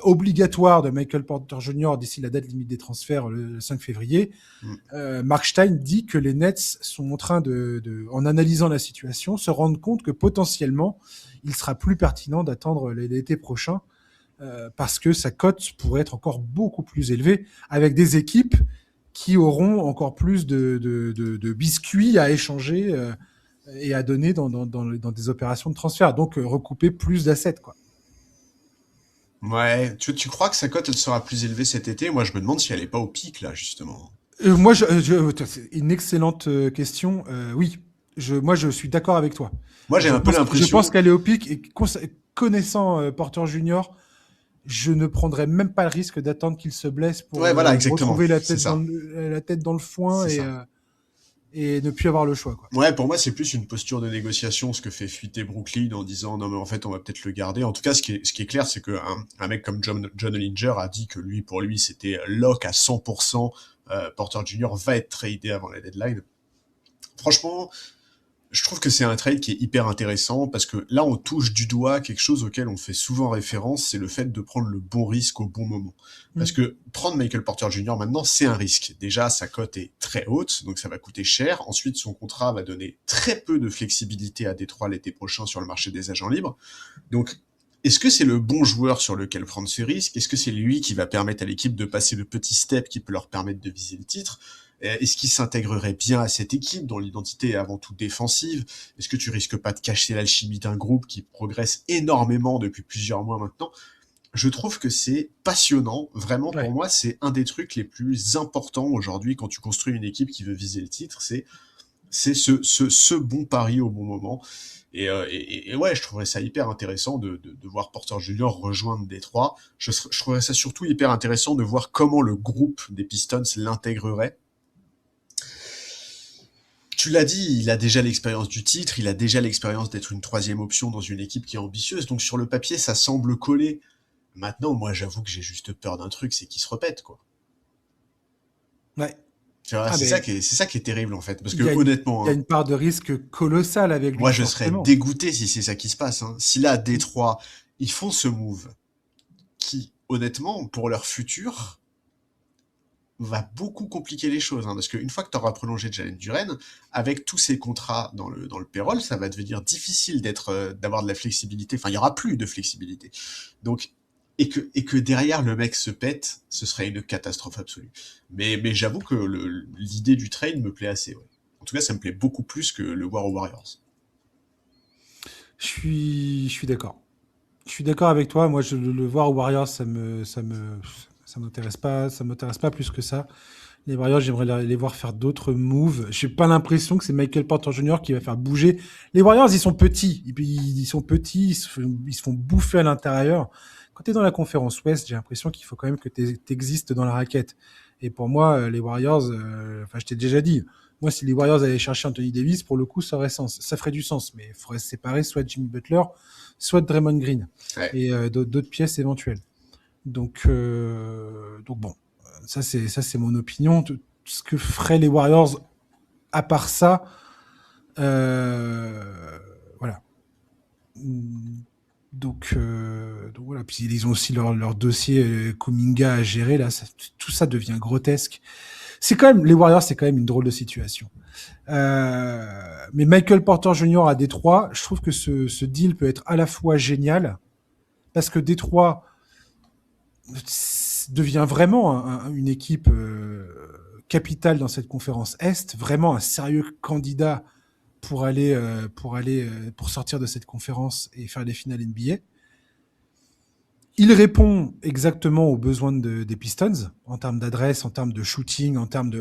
obligatoire de Michael Porter Jr. d'ici la date limite des transferts le 5 février, Mark Stein dit que les Nets sont en train en analysant la situation, se rendre compte que potentiellement, il sera plus pertinent d'attendre l'été prochain parce que sa cote pourrait être encore beaucoup plus élevée avec des équipes qui auront encore plus de biscuits à échanger et à donner dans des opérations de transfert. Donc, recouper plus d'assets, quoi. Ouais, tu crois que sa cote, elle sera plus élevée cet été? Moi, je me demande si elle est pas au pic, là, justement. Moi, c'est une excellente question. Oui, moi, je suis d'accord avec toi. Moi, j'ai un peu l'impression... Je pense qu'elle est au pic et connaissant Porter Junior, je ne prendrais même pas le risque d'attendre qu'il se blesse pour voilà, exactement. retrouver la tête dans le foin et ne plus avoir le choix, quoi. Ouais, pour moi, c'est plus une posture de négociation, ce que fait fuiter Brooklyn en disant non, mais en fait, on va peut-être le garder. En tout cas, ce qui est clair, c'est que un mec comme John Hollinger a dit que pour lui, c'était lock à 100%. Porter Jr. va être tradé avant la deadline. Franchement, je trouve que c'est un trade qui est hyper intéressant parce que là, on touche du doigt quelque chose auquel on fait souvent référence, c'est le fait de prendre le bon risque au bon moment. Parce que prendre Michael Porter Jr. maintenant, c'est un risque. Déjà, sa cote est très haute, donc ça va coûter cher. Ensuite, son contrat va donner très peu de flexibilité à Détroit l'été prochain sur le marché des agents libres. Donc, est-ce que c'est le bon joueur sur lequel prendre ce risque? Est-ce que c'est lui qui va permettre à l'équipe de passer le petit step qui peut leur permettre de viser le titre? Est-ce qu'il s'intégrerait bien à cette équipe dont l'identité est avant tout défensive? Est-ce que tu risques pas de cacher l'alchimie d'un groupe qui progresse énormément depuis plusieurs mois maintenant? Je trouve que c'est passionnant. Vraiment, pour Ouais. moi, c'est un des trucs les plus importants aujourd'hui quand tu construis une équipe qui veut viser le titre. C'est ce bon pari au bon moment. Et ouais, je trouverais ça hyper intéressant de voir Porter Junior rejoindre Détroit. Je trouverais ça surtout hyper intéressant de voir comment le groupe des Pistons l'intégrerait. Tu l'as dit, il a déjà l'expérience du titre, il a déjà l'expérience d'être une troisième option dans une équipe qui est ambitieuse, donc sur le papier, ça semble coller. Maintenant, moi, j'avoue que j'ai juste peur d'un truc, c'est qu'il se répète, quoi. Ouais. Tu vois, Ah, c'est mais ça qui est terrible, en fait, parce que il y a une, honnêtement, il y a hein, une part de risque colossale avec lui, moi, je serais forcément. dégoûté si c'est ça qui se passe, hein. Si là, Détroit, ils font ce move, qui, honnêtement, pour leur futur, va beaucoup compliquer les choses, hein, parce qu'une fois que tu auras prolongé Jalen Duren, avec tous ces contrats dans le payroll, ça va devenir difficile d'avoir de la flexibilité. Enfin, il y aura plus de flexibilité. Donc, et que derrière le mec se pète, ce serait une catastrophe absolue. Mais j'avoue que l'idée du trade me plaît assez. Ouais. En tout cas, ça me plaît beaucoup plus que le voir aux Warriors. Je suis d'accord. Je suis d'accord avec toi. Moi, le voir aux Warriors, ça m'intéresse pas plus que ça. Les Warriors, j'aimerais les voir faire d'autres moves. J'ai pas l'impression que c'est Michael Porter Jr. qui va faire bouger. Les Warriors, ils sont petits. Et puis, ils sont petits, ils se font bouffer à l'intérieur. Quand tu es dans la conférence Ouest, j'ai l'impression qu'il faut quand même que tu existes dans la raquette. Et pour moi, les Warriors, enfin, je t'ai déjà dit, moi, si les Warriors allaient chercher Anthony Davis, pour le coup, ça aurait sens. Ça ferait du sens. Mais il faudrait se séparer soit de Jimmy Butler, soit de Draymond Green. Ouais. Et d'autres pièces éventuelles. Donc bon, ça c'est mon opinion. Ce que feraient les Warriors, à part ça, voilà. Donc voilà. Puis ils ont aussi leur dossier Kuminga à gérer. Là, tout ça devient grotesque. C'est quand même les Warriors, c'est quand même une drôle de situation. Mais Michael Porter Jr. à Détroit, je trouve que ce deal peut être à la fois génial parce que Détroit devient vraiment une équipe capitale dans cette conférence Est, vraiment un sérieux candidat pour sortir de cette conférence et faire les finales NBA. Il répond exactement aux besoins des Pistons en termes d'adresse, en termes de shooting,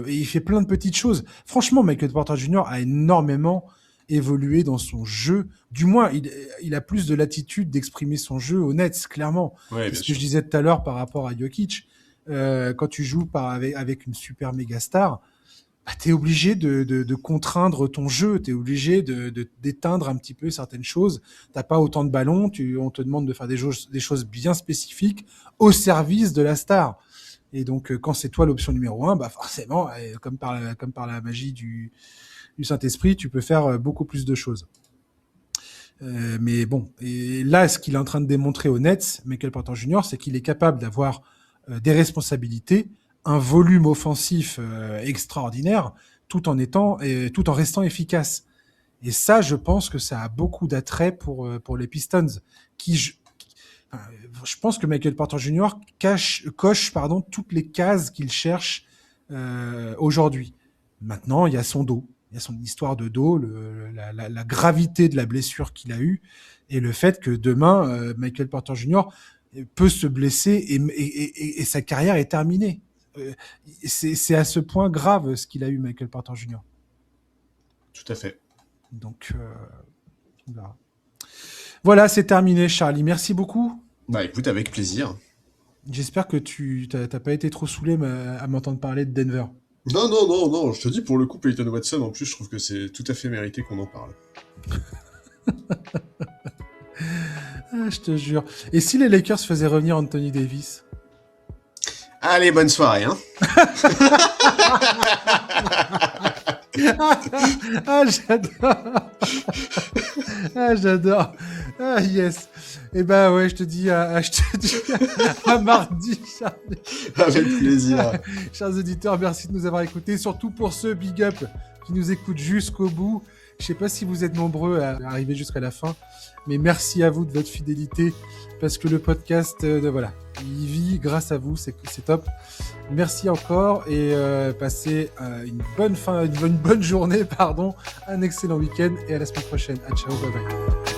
et il fait plein de petites choses. Franchement, Michael Porter Jr. a énormément évolué dans son jeu. Du moins, il a plus de latitude d'exprimer son jeu au Nets, clairement. Ouais, C'est bien ce que sûr. je disais tout à l'heure par rapport à Jokic. Quand tu joues avec une super méga star, bah, tu es obligé de contraindre ton jeu, tu es obligé d'éteindre un petit peu certaines choses. Tu pas autant de ballons, on te demande de faire des choses bien spécifiques au service de la star. Et donc, quand c'est toi l'option numéro 1, bah forcément, comme par la magie du Saint-Esprit, tu peux faire beaucoup plus de choses. Mais bon, et là, ce qu'il est en train de démontrer aux Nets, Michael Porter Jr., c'est qu'il est capable d'avoir des responsabilités, un volume offensif extraordinaire, tout en restant efficace. Et ça, je pense que ça a beaucoup d'attrait pour les Pistons, je pense que Michael Porter Jr. coche toutes les cases qu'il cherche aujourd'hui. Maintenant, il y a son dos. Il y a son histoire de dos, la gravité de la blessure qu'il a eue et le fait que demain, Michael Porter Jr. peut se blesser et sa carrière est terminée. C'est à ce point grave ce qu'il a eu, Michael Porter Jr. Tout à fait. Donc, voilà, c'est terminé, Charlie. Merci beaucoup. Bah écoute, avec plaisir. J'espère que tu t'as pas été trop saoulé à m'entendre parler de Denver. Non, non, non, non, je te dis, pour le coup, Peyton Watson, en plus, je trouve que c'est tout à fait mérité qu'on en parle. Ah, je te jure. Et si les Lakers faisaient revenir Anthony Davis? Allez, bonne soirée, hein. Ah, j'adore. Ah, j'adore. Ah, yes. Eh ben ouais, je te dis à mardi, Charlie. Avec plaisir. Chers auditeurs, merci de nous avoir écoutés. Surtout pour ceux big up qui nous écoutent jusqu'au bout. Je sais pas si vous êtes nombreux à arriver jusqu'à la fin, mais merci à vous de votre fidélité, parce que le podcast, voilà, il vit grâce à vous, c'est top. Merci encore et passez une bonne journée, pardon, un excellent week-end et à la semaine prochaine. À ciao, bye bye.